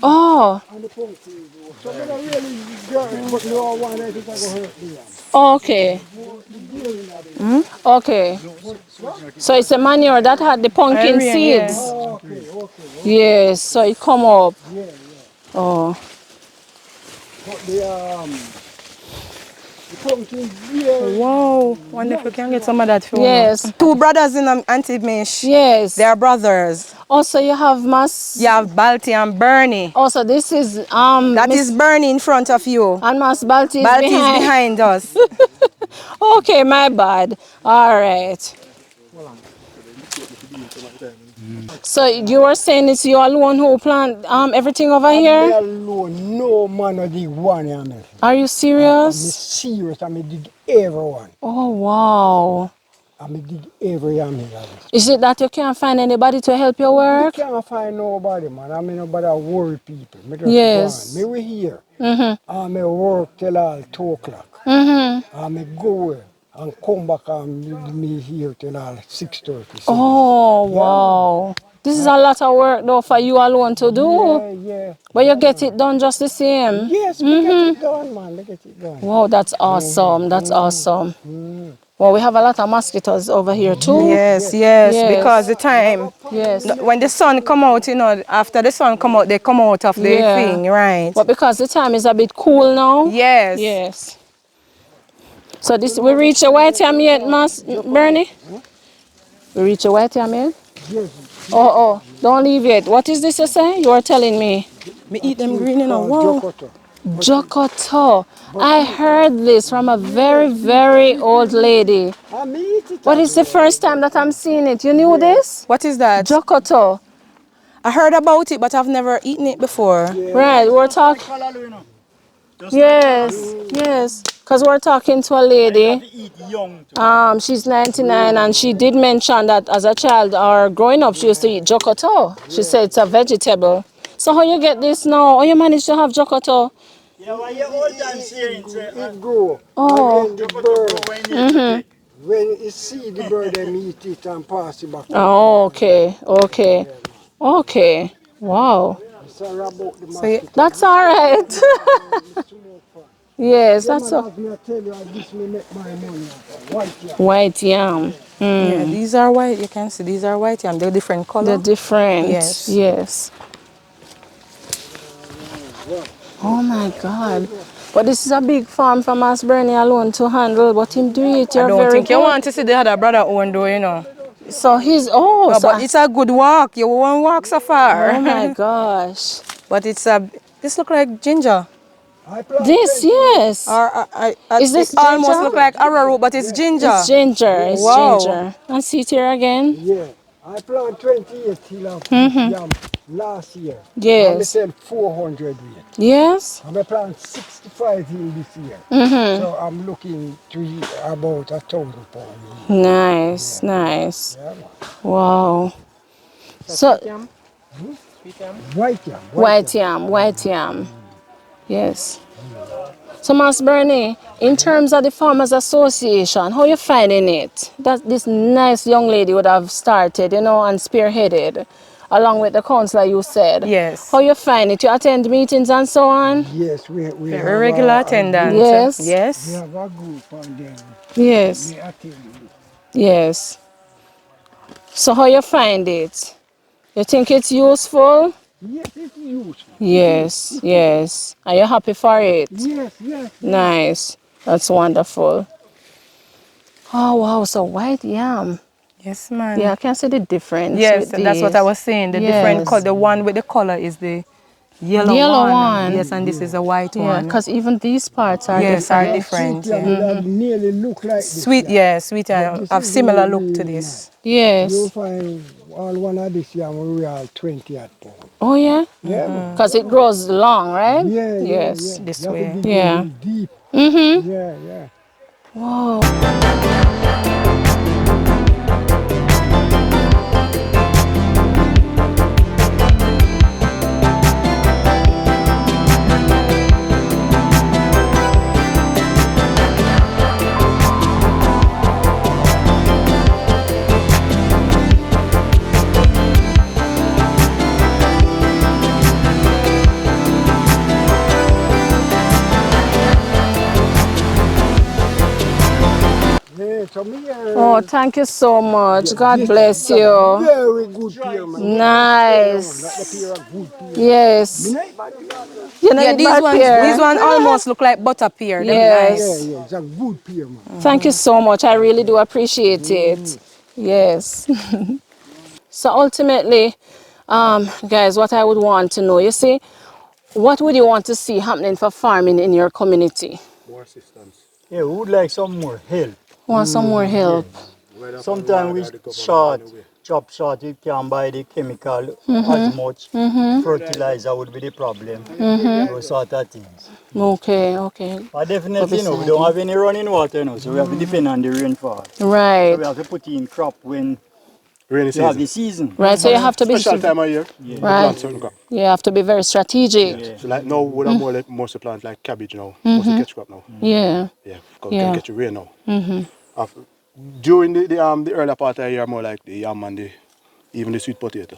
Oh, And the pumpkin do. So they don't really get, but you all want it to go hurt the yam. okay. Okay. So it's a manure that had the pumpkin Area, yeah. seeds. Okay. Yes, so it come up. Yeah. Oh. But the pumpkin, yeah. Wow, wonder if we can get some of that for Yes. 2 brothers in Auntie Mish. Yes. They are brothers. Also you have Mas. You have Balti and Bernie. Also this is That is Bernie in front of you. and Mas Balti is Balti is behind. behind us. Okay, my bad. All right. So you were saying it's you alone who plant everything over Me here? alone, no man of dig one of me. Are you I'm serious? serious, I dig everyone. Oh wow. I dig every yam here. Is it that you can't find anybody to help your You work? can't find nobody, man. I mean, nobody worry people. Me just Yes. gone. Me we here. Mm-hmm. I me work till all 2 o'clock. Mm-hmm. I me go and come back and me here till all 6:30. Oh wow. This is a lot of work though for you alone to do. Yeah. But you get it done just the same. Yes, we get it done, man. We get it done. Wow, that's awesome. That's awesome. Well, we have a lot of mosquitoes over here too. Yes, because the time, Yes. when the sun come out, you know, after the sun come out, they come out of the thing, right? But because the time is a bit cool now. Yes. Yes. So this, we reach a white yam yet, Bernie? We reach a white yam yet? Yes. Oh, don't leave yet. What is this you say? You are telling me. Me eat them green, you know. Wow. Wow. Jokoto. I heard this from a very, very old lady. But it's the first time that I'm seeing it. You knew this? What is that? Jokoto. I heard about it, but I've never eaten it before. Right, we're talking. Yes, yes. Because we're talking to a lady. She's 99 and she did mention that as a child or growing up she used to eat jokoto. She said it's a vegetable. So how you get this now? How you manage to have jokoto? Yeah, well, your old time saying, It grow. Oh. And then the bird, when you see the bird, they eat it and pass it back. Oh, okay, okay, okay. Wow. Sorry about the So, That's all right. Yes, that's a... a I tell you, I just make my money. White yam. white yam. yeah, these are white. You can see these are white yam. They're different color. They're different. Yes. Yes. Oh my God. But this is a big farm for Mas Bernie alone to handle, but him do it. You're I don't very think good. you want to see the other brother own though, you know. So he's, No, but it's a good walk. You won't walk so far. oh my gosh. But it's a, this look like ginger. This, yes. Or Is this it almost ginger? look like arrowroot, but it's ginger. It's ginger. It's Wow. ginger. And see it here again. Yeah. I planted 28 till of yam last year. Yes. I sell 400 weight. Yes. I'm plant 65 in this year. So I'm looking to about 1,000 pounds. Nice, nice. Yeah, man. Wow. So, White yam. white yam, white yam. Yes. So, Mas Bernie, in terms of the Farmers Association, how you finding it? That this nice young lady would have started, you know, and spearheaded, along with the councillor you said. Yes. How you find it? You attend meetings and so on? Yes, we have Very regular attendant. Yes. We Yes. have a group and then Yes. we attend. Yes. So how you find it? You think it's useful? Yes, it's useful. Yes, yes. Are you happy for it? Yes. Nice. That's wonderful. Oh wow, so white yam. Yes, man. Yeah, I can see the difference. Yes, with that's what these. I was saying. The different Yes. color, the one with the color is the yellow, Yellow one. Yes, and this is a white Yeah, one. because even these parts are Yes, are different. different. Sweet yam Yeah. will have nearly look like this. Sweet, yeah, sweet But and this have is similar really, look to really this. nice. You'll Yes. find on one of this yam we are 20 at pound. Oh yeah? Yeah, man. Because it grows long, right? Yeah, Yes. yeah. This You have way. to dig Yeah. in deep. Mm-hmm. Yeah. Wow. Yeah, so me Oh, thank you so much. God bless you. very good pear, man. Nice. Like the pear of good pear. Yes. Me not bad pear. You know, Yeah, eat these bad ones, pear. these one almost look like butter pear. Them Yes. nice. Yeah, it's a good pear, man. Thank you so much. I really do appreciate it. Yes. So ultimately, guys, what I would want to know, you see, what would you want to see happening for farming in your community? more assistance. Yeah, we would like some more help. Want some more help? Sometimes we chop short, you can't buy the chemical as much. Fertilizer would be the problem. Those sort of things. Okay, okay. But definitely, we don't have any running water now, so we have to depend on the rainfall. So Right. we have to put in crop when Rainy you have season. the season. Right, so you have to be Special time of year. Yeah. We Right. plant certain crop. you have to be very strategic. Yeah. So like now, we have more most plant like cabbage now. Most catch crop now. Yeah. Yeah, because Yeah. can get you rain now. During the earlier part of the year, more like the yam and the even the sweet potato.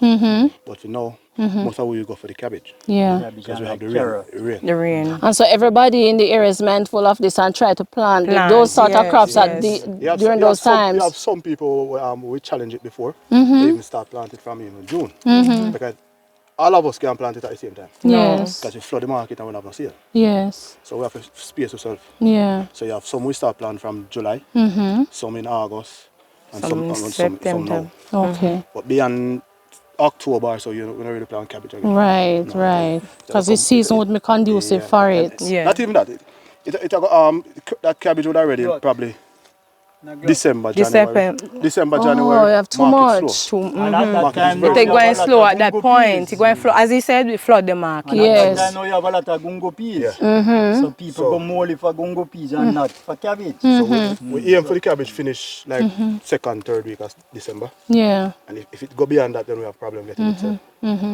But for now, most of we go for the cabbage. Yeah. Cabbage Because and we have like the carrot. rain. The rain. And so everybody in the area is mindful of this and try to plant those Plant, sort of yes, crops at yes. during those You have times. some people we challenge it before. They even start planting from even June. Because all of us can plant it at the same time. No. Yes. Because we flood the market and we have no sale. Yes. So we have to space ourselves. Yeah. So you have some we start planting from July, some in August, and Some some September. now. Okay. But beyond October, so you don't really plant cabbage again. Right, No. right. So Because the season would be conducive for it. Yeah. Not even that. That cabbage would already probably December, January. December, Oh, January. you have too market much. slow. And at that Market is time, very It take slow. going slow at that point. It going flood. As he said, we flood the market. And at that Yes. time now you have a lot of gungo peas. Yeah. So people go more for gungo peas and not for cabbage. So we aim for the cabbage finish like second, third week of December. Yeah. And if it go beyond that, then we have problem getting it sold.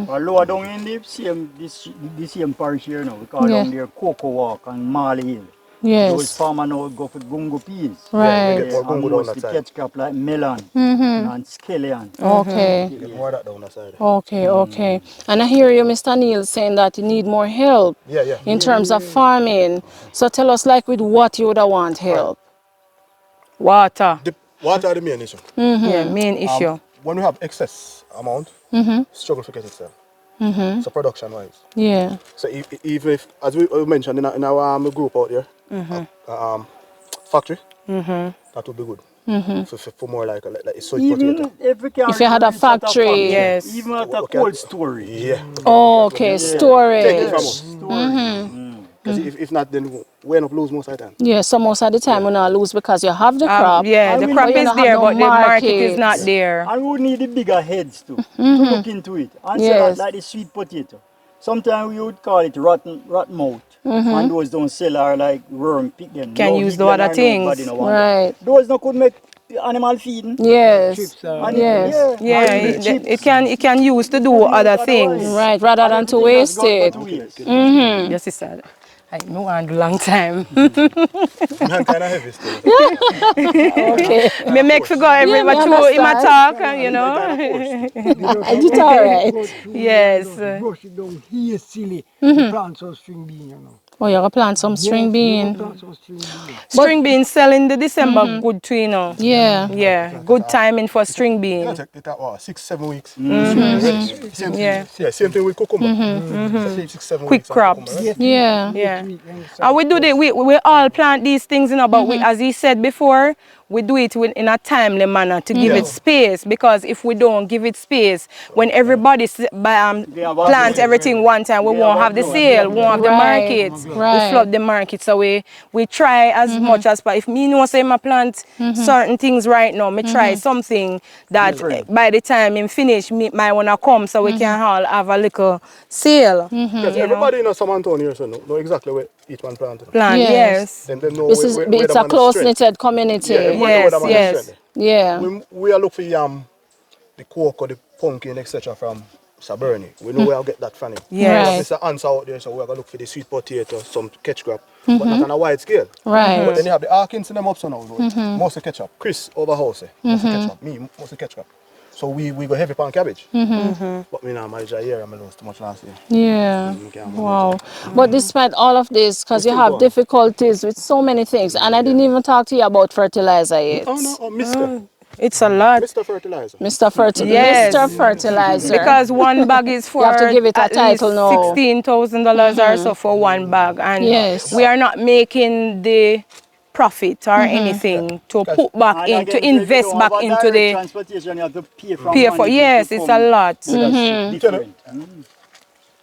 Or lower down in the same parish here now, we call Yeah. down there Cocoa Walk and Marley Hill. Those Yes. farmers now go for gungo peas. Right. Get more gungo And down mostly that side. catch crop like melon and scallion. Okay. Get more of that down that side. Okay, okay. And I hear you, Mr. Neil, saying that you need more help Yeah. in terms of farming. So tell us, like, with what you would want help. Water. The water are the main issue. Yeah, main issue. When we have excess amount, struggle to get it sold. So production wise. Yeah. So even if, as we mentioned in our group out there, factory, that would be good. For more like a sweet Even potato. if we can If you had a reach at factory. Yes. even at a Okay. cold storage. Yeah. Oh, okay, Take it storage. from us. Storage. Because if not, then we end up losing most of the time. Yeah, so most of the time we not lose because you have the crop. Yeah, the but crop you is don't have there, no but the market is not market. there. And we need the bigger heads to look into it. And say Yes. that like the sweet potato. Sometimes we would call it rotten mouth. And those don't sell or like worm pick them. Can No use eat the them other or things. nobody no want them. Right. Those no could make the animal feeding. Yes. And Yes. Yeah, and the chips. it can use to do other things. Right, rather than to waste it. Yes, it's sad. I know and long time. Man kind of heavy still. Okay. Me make for go every Yeah, me two in my understand. talk, you know. I did all right. Yes. Brush it down here silly. Plant some string bean, you know. Oh, you're going to plant some string bean. Plant some string bean. String bean selling the December good too, you know. Yeah. Yeah, good timing for string bean. Yeah, it take 6-7 weeks. Same, Yeah. same thing with cucumber. 6-7 Quick weeks. of crops. cucumber, right? Yeah. And And we do the we all plant these things, you know, but we, as he said before, we do it in a timely manner to give it space, because if we don't give it space, when everybody plant everything one time, we won't have the sale, we won't have the Right, markets, right. we flood the market. So we try as much as possible. If me know say I plant certain things right now, me try something that by the time I'm finished, me might wanna come so we can all have a little sale. Because everybody in Salmon Town here so know exactly where each one planted. Plant, Yes. yes. Then they know This is, where it's the a man is close-knitted strength. community. Yeah, everybody know where Yes, the man is yes. strength. Yeah. We are look for yam, the cocoa, the pumpkin, etc. from Saberni. We know where I'll get that from him. Yes. Right. Mr. Answer out there, so we're going to look for the sweet potato, some catch crop, but not on a wide scale. Right. But then you have the Arkins in them up so now. Mostly ketchup. Chris over house, mostly ketchup. Me, mostly ketchup. So we go heavy on cabbage. But me now manage a year, I lost too much last year. Yeah. We can't manage Wow. it. But despite all of this, because you still have going. difficulties with so many things, and I didn't even talk to you about fertilizer yet. Oh no, Mr. It's a lot. Mr. Fertilizer. Yes. Mr. Fertilizer. Because one bag is for have to give it a at least title now. $16,000 or so for one bag, and Yes. we are not making the profit or anything to put back And in, again, to if you invest don't back have a into direct the transportation, you have to pay for pay for. money Yes, to it's come a lot. with a different.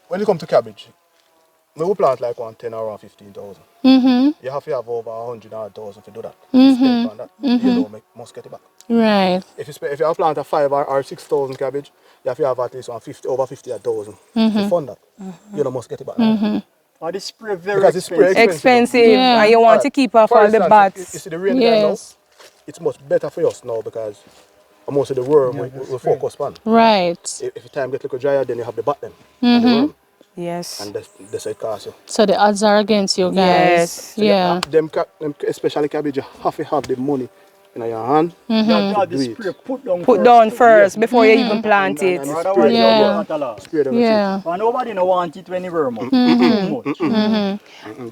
When you come to cabbage, we will plant like 10 or 15,000. You have to have over 100,000 to do that. Spend on that. You don't must get it back. Right. If you have plant a 5 or 6,000 cabbage, you have to have at least over 50,000 to fund that. You don't must get it back. Or the spray very Because it's spray expensive. Expensive, Yeah. and you want to keep off For all the instance, bats. You see the rain guy now, Yes. it's much better for us now because most of the worm we focus on. Right. If the time gets a little drier, then you have the bat them and the worm. Yes. And that's how it costs you. So the odds are against you guys. Yes. So Yeah. them especially cabbage, you have to have the money in your hand. You have to have Do the it. spray put down Put first. down first before you even plant it. And Otherwise, spray you them, Yeah. won't at all. spray them. Yeah. And nobody no want it when you warm up. Too much. Them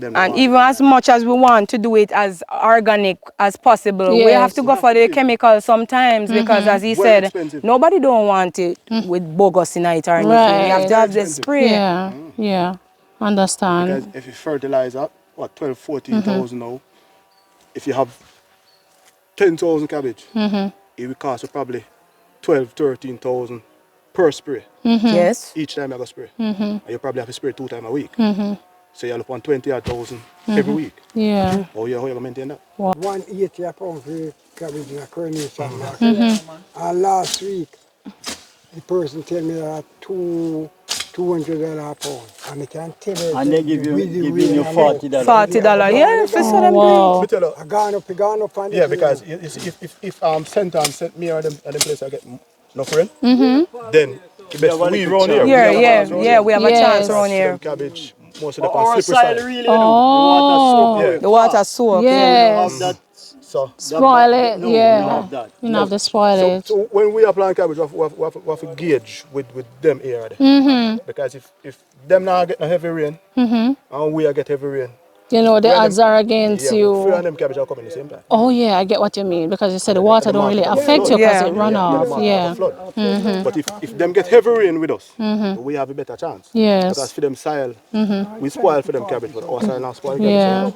And want even as much as we want to do it as organic as possible, we have Yes. to go for the chemical sometimes because, as he Very said, expensive. nobody don't want it with bogus in it or anything. You have to Right. have the Expensive. spray. Yeah. Yeah. Understand. Because if you fertilizer, what, 12, 14,000 now, if you have 10,000 cabbage, it will cost you probably 12, 13,000 per spray. Yes. Each time you go spray. And you probably have to spray 2 times a week. So you're up on 20,000 every week. Yeah. How you going to maintain that? 180 a pound for cabbage in a coronation market. And last week, the person tell me that $200 a pound. And I can tell you, And they give you $40. $40. Yeah, if it's what I'm doing. Wow. Me tell you, I gone up on yeah, the because you see, if Center and sent me or them place I get enough rain, then the best well, we it's round a here. chance. we Yeah, have a yeah, chance round yeah. here. We have a chance Yes. around Them here. cabbage, most of them Our on slippery soil side. really, Oh. Yeah. The water soak. Yes. have that. So, Spoil it. No, we Yeah. have that. You know, have to spoil it. so when we apply cabbage, we have to gauge with them here. There. Because if them now get no heavy rain, and we are get heavy rain, You know, the we and odds them- are against yeah, three you. and them cabbage are coming at the same time. Oh yeah, I get what you mean because you said the And water the don't really market have affect flood. you because Yeah. it run the off. market Yeah. have flood. But if them get heavy rain with us, we have a better chance. Yes. Because for them soil, we spoil for them cabbage, but our soil not spoil cabbage. Yeah.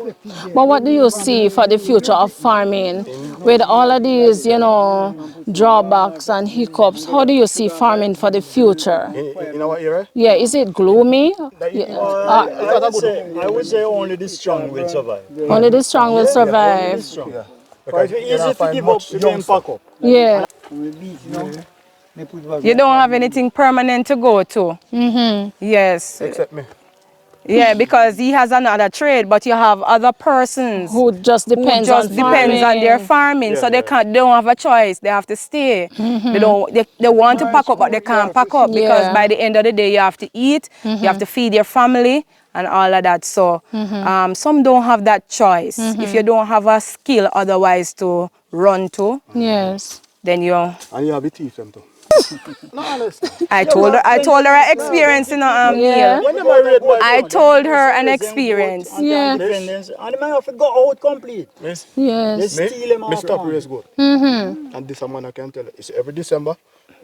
But what do you see for the future of farming with all of these, you know, drawbacks and hiccups? How do you see farming for the future? In our area, Yeah, is it gloomy? Yeah. I would say only the strong will survive. Only the strong will survive. Strong. yeah. But it's easy to give up, you can pack up. Yeah. You don't have anything permanent to go to. Yes. Except me. Yeah, because he has another trade, but you have other persons Who just depends who just on depends on their farming, so they don't have a choice. They have to stay. They want to pack up, but they can't pack up because Yeah. by the end of the day you have to eat, you have to feed your family and all of that. So some don't have that choice. If you don't have a skill otherwise to run to, Yes. then you. And you have the teeth them too. No, honest. I told her her experience, you know, Yeah. Neil. When them are red, I told her an experience. Yeah. Independence, and the man have to go out complete. miss, They Yes. steal them me off. stop man. race goat. And this a man I can tell you, it's every December,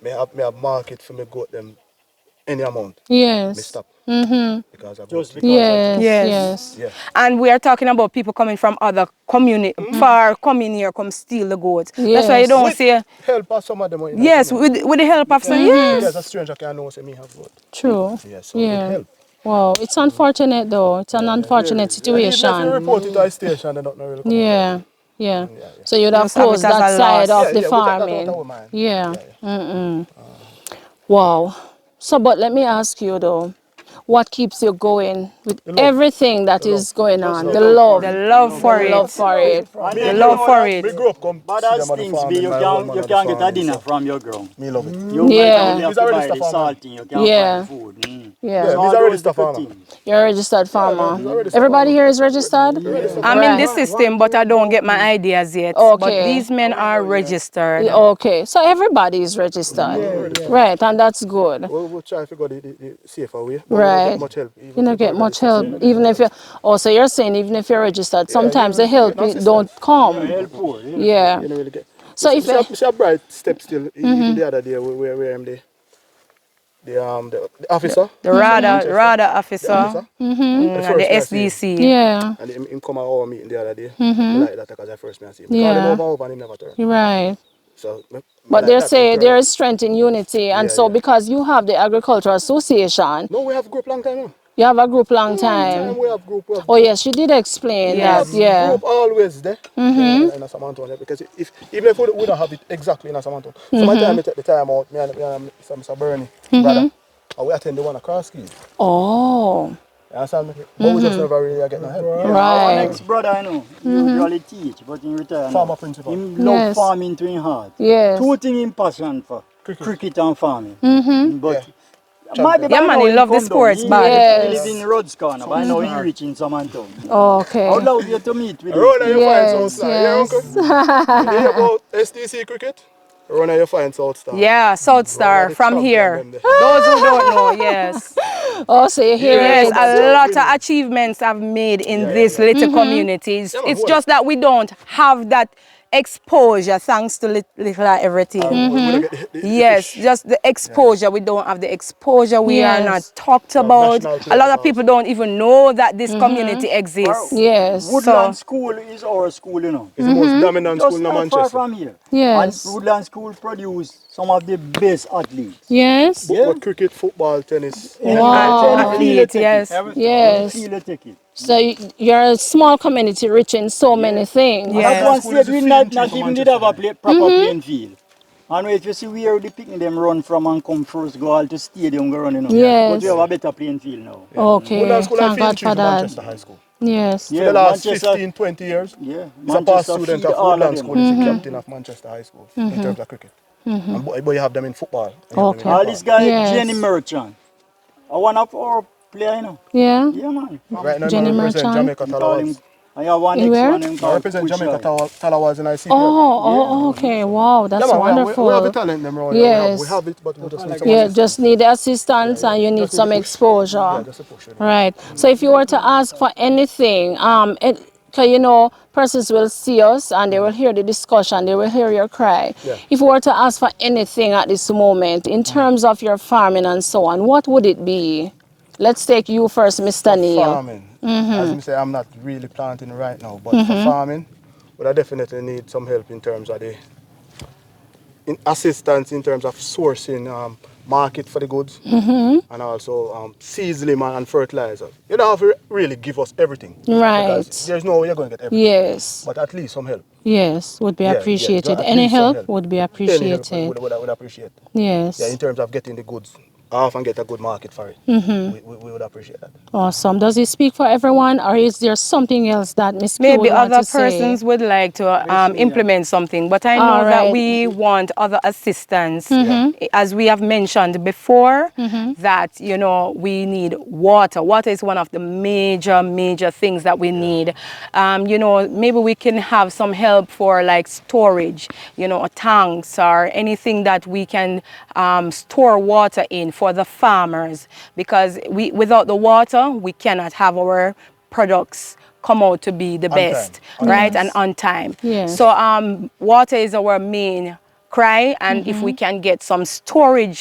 me have market for me goat them any amount. Me Yes. stop. Because I Just go. because Yes. Yes. Yes. Yeah. And we are talking about people coming from other community, far coming here, come steal the goats. That's why you Yes. don't With see. help of some of them. In the Yes, community. with the help of some. Because Yes. a stranger can know say me have goat. True. Yeah, so with Yeah. help. Wow. It's unfortunate though. It's an unfortunate And even if you situation. report it to a station, they don't really come Yeah. Yeah. yeah. So you'd have Just have it closed as that a side loss. of the that's farming. what I mind. Yeah. Wow. So, but let me ask you though, what keeps you going with everything that is going on? The love. The love for it. Love for it. And The then love you know for that it. Me grew up come bad see as them on the things farm be, in you my can't old man you on the can't get a farm, dinner so from your ground. me love it. You Yeah. might only have He's a to buy registered the farmer. salting, you can't Yeah. buy the food. Yeah. Yeah, So he's a all registered those farmer. little things. You're a registered farmer. He's a registered Everybody farmer. here is registered? I'm in the Right. system, but I don't get my ideas yet. Okay. But these men are registered. Okay. So everybody is registered. Right. And that's good. We'll try to figure the safer way. But we don't Right. get much help. You Even don't to get go much to the help. system. Even if you're, also you're saying even if you're registered, sometimes the help not don't come. Help poor. Yeah. You don't really get. So if see a bright step still. Even the other day where I'm the officer. The RADA officer, The the SDC. yeah. And him come at our meeting the other day. I like that because I first me I see him. Yeah. Call him over and he never turn. You're right. So, But like they that, say turn there up. is strength in unity, and Yeah, so yeah. because you have the Agricultural Association, No, we have group long time now. you have a group long Long time. we have group. We have Oh yes, you did explain Yes. that. Yeah. group always there in a Salmon Town, because even if we don't have it exactly in a Salmon Town, sometimes we take the time out, me and Mr. Bernie, brother, and we attend the one across keys. Oh. You understand me? But we just never really get no help. Our Right. next brother I know, he usually teach, but in return, Farmer principal. him love Yes. farming to his heart. Yes. Two things him passion for, cricket and farming. But Might be Yeah, by man, now he him love the come down. sports He, bad. he live Yes. in Rhodes Corner. By now he reach in Salmon Town. I would Okay. love you to meet with him. Rona, you find South Yes, Star. Yeah, uncle? yes. You hear about STC cricket? Rona, you find South Star. Yeah, South Rona Star the from champion here. them there. Those who don't know, yes. Oh, so you hear Yeah, Yes, it. Salmon a Town lot of winning. achievements have made in Yeah, this yeah, yeah. little communities. Yeah, man, It's hold just that we don't have that exposure thanks to Likkle Everything. We don't get the Yes, fish. just the exposure. We don't have the exposure. We are not Yes. talked We have about. national A lot players of people also. don't even know that this community exists. Yes. Woodland So, School is our school, you know. It's the most dominant school Just in not far Manchester. from here. Yes. And Woodland School produce some of the best athletes. Yes. Yeah? But cricket, football, tennis, Any, Wow. any field you athlete, take yes. it. Any Yes. field you take it. So you're a small community rich in so many things. And at Yes. one School is stage the we feeding not tree for even did Manchester. have a proper playing field. And if you see where the picking them run from and come first, go all to stadium go run, you know. Yes. But we have a better playing field now. Okay. Woodland School and Thank field God tree for for that. Manchester High School. Yes. For the last 15, 20 years, Yeah, he's a past Manchester student feed of all of Woodland them. School. He's the captain of Manchester High School in terms of cricket. But you have them in football. And you have them in Okay. All netball. this guy, Yes. Jenny Merchant, one of our player, you know. Yeah. Yeah, man. Right now, I Jenny represent Merchant. Jamaica We call him, Talawals. I have one In next where? one him I called represent Jamaica Pushai. Talawals in ICPL. Oh, okay. Wow, that's Yeah, man, we have the wonderful. talent them around here. Yes. We have it, but we just need some Yeah, assistance. just need the assistance and you need Just need some the push. exposure. Yeah, just a push. Right. So if you were to ask for anything, cause you know, persons will see us and they will hear the discussion, they will hear your cry. Yeah. If you were to ask for anything at this moment, in terms of your farming and so on, what would it be? Let's take you first, Mr. For Neil. farming, as I say, I'm not really planting right now, but for farming, but I definitely need some help in terms of the assistance in terms of sourcing market for the goods and also seedling and fertilizer. You don't have to really give us everything. Right. Because there's no way you're going to get everything. Yes. But at least some help. Yes, would be Yeah, appreciated. at Any least some help would be Any help appreciated. would appreciate. Yes. Yeah, in terms of getting the goods off and get a good market for it. We would appreciate that. Awesome. Does it speak for everyone, or is there something else that Miss Q maybe would want other to say? persons would like to implement something, but I know All that right. we want other assistance. As we have mentioned before, that, you know, we need water. Water is one of the major things that we need. You know, maybe we can have some help for like storage, you know, tanks or anything that we can store water in for the farmers, because without the water we cannot have our products come out to be the best, On right? time. And on time. Yes. So water is our main cry, and if we can get some storage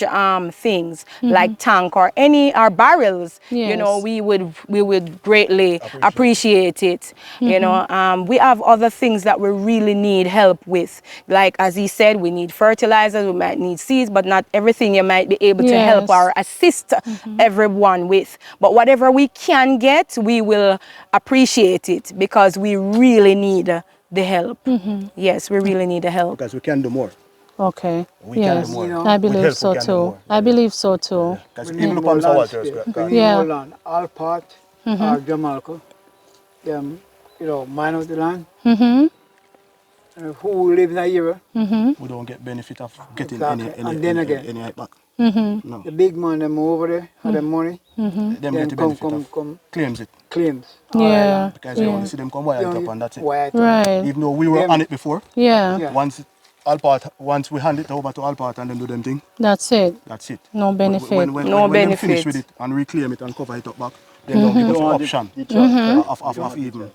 things like tank or our barrels, you know, Yes. we would greatly appreciate it. You know, we have other things that we really need help with, like as he said, we need fertilizers, we might need seeds, but not everything you might be able to help Yes. or assist everyone with. But whatever we can get, we will appreciate it, because we really need the help. Yes, we really need the help. Because we can do more. Okay. We can Yes. do more. You know, I With believe help, so we can do too. more. I believe so too. Because we even need look more on land Waters. space. We need Yeah. more land. All part or Jamaica. You know, mine out the land. Who live in that area? We don't get benefit of getting Exactly. And then again, any help back. No. the big man them over there have the money, Them then get the come, benefit of come, claims it. claims. Yeah. Because you only see them come wire it up and that's it. Right. Even though we were Them- on it before, Yeah. Yeah. once we hand it over to Alpart and then do them thing, That's it. that's it. No benefit. When No them finish benefit. with it and reclaim it and cover it up back, they don't give us the option of even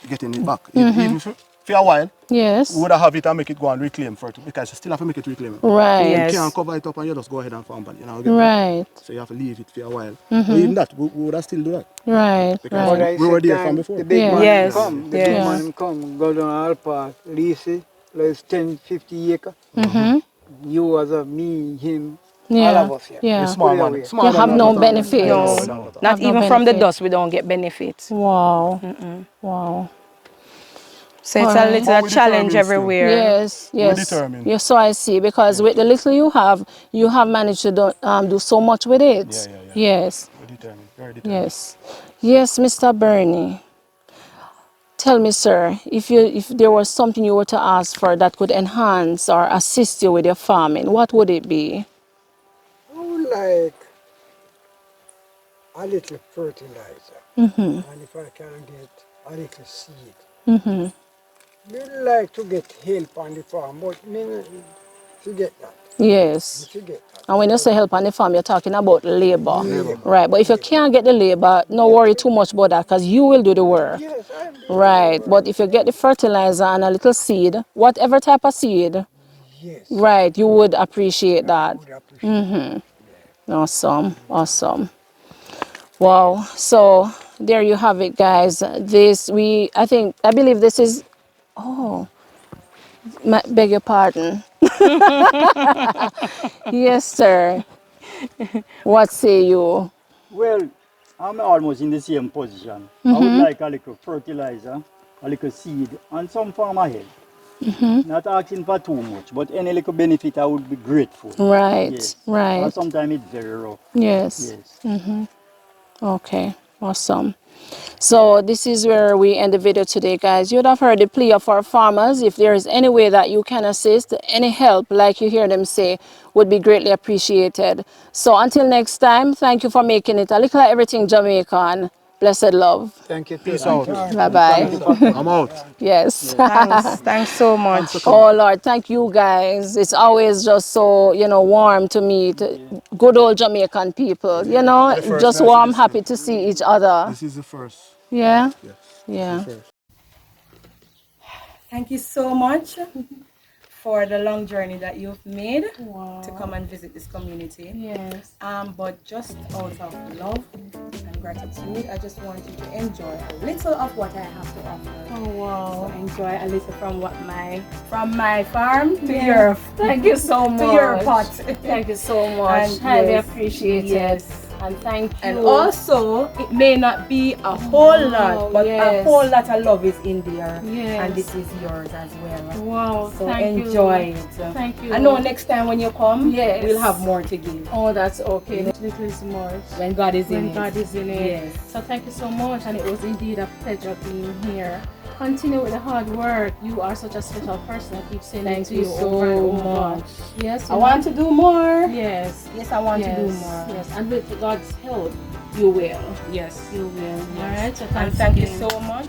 getting it back. Even for a while, Yes. we would have it and make it go and reclaim for it, because you still have to make it reclaim. Right. Yes. You can't cover it up and you just go ahead and farm, but you know, get Right. so you have to leave it for a while. But even that, we would have still do that. Right. Because Right. we were there from before. The big Yeah. man Yes. come, the Yes. big man come, go down Alpha, lease it, like 10, 50 acre. You as a me, him, all Yeah. of us here. Yeah. The small Put it man, away. small You man have not no that. benefit. No, No. not Have no even from the benefit. dust we don't get benefits. Wow. Wow. So it's a Alright. little But we challenge determined still. everywhere. Yes, yes. determined. Yes, so I see. Because with the little you have managed to do so much with it. Yeah. Yes, We're determined, very determined. yes. Yes, Mr. Bernie. Tell me, sir, if there was something you were to ask for that could enhance or assist you with your farming, what would it be? I would like a little fertilizer. And if I can get a little seed. Me like to get help on the farm, but me forget that. Yes. Me forget that. And when you say help on the farm, you're talking about labor. Labor. Right. But if you can't get the labor, no worry too much about that because you will do the work. Yes, I'm doing Right. the work. But if you get the fertilizer and a little seed, whatever type of seed, Yes, right, you would appreciate I that. would appreciate Awesome. Awesome. Wow. So there you have it, guys. I believe this is, oh, beg your pardon. Yes, sir. What say you? Well, I'm almost in the same position. I would like a little fertilizer, a little seed, and some farmer help. Not asking for too much, but any little benefit I would be grateful. Right. Yes. Right. Sometimes it's very rough. Yes. Yes. Okay. Awesome. So this is where we end the video today, guys. You'd have heard the plea of our farmers. If there is any way that you can assist, any help, like you hear them say, would be greatly appreciated. So until next time, thank you for making it a little everything Jamaican. Blessed love. Thank you. Peace out. Bye-bye. I'm out. Yes. Thanks so much. Oh Lord, thank you guys. It's always just so, warm to meet good old Jamaican people, The first just message warm, is happy to see each other. This is the first. Yeah? Yes. Yeah. The first. Thank you so much for the long journey that you've made to come and visit this community. Yes. But just out of love and gratitude, I just want you to enjoy a little of what I have to offer. Oh wow. So enjoy a little from from my farm to your Thank you so much. to your pot. Thank you so much. And Highly yes, appreciated. yes. And thank you. And also, it may not be a whole lot, but a yes. whole lot of love is in there. Yes. And this is yours as well. Wow. So thank enjoy you. it. Thank you. I know next time when you come, Yes. we'll have more to give. Oh, that's okay. Little is much. When God is in When it. God is in it. Yes. So thank you so much, and it was indeed a pleasure being here. Continue with the hard work. You are such a special person. I keep saying that Thank to you over and so over. much. Yes, I want to do more. Yes. Yes, I want to do more. Yes, and with God's help, you will. Yes. You will. Yes. All right. So And thank you so much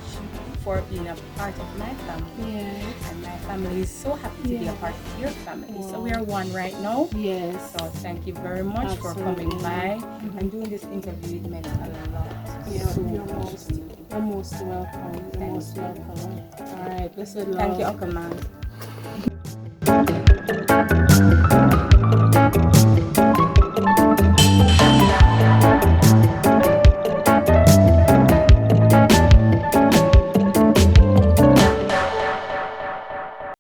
for being a part of my family. Yes. And my family is so happy to be a Yeah. part of your family. So Wow. we are one right now. Yes. So thank you very much for coming Absolutely. by and doing this interview. It meant a lot. So You're much to me. most welcome. You're Thank most you. welcome. All right. Blessed love. Thank you, Uncle Man.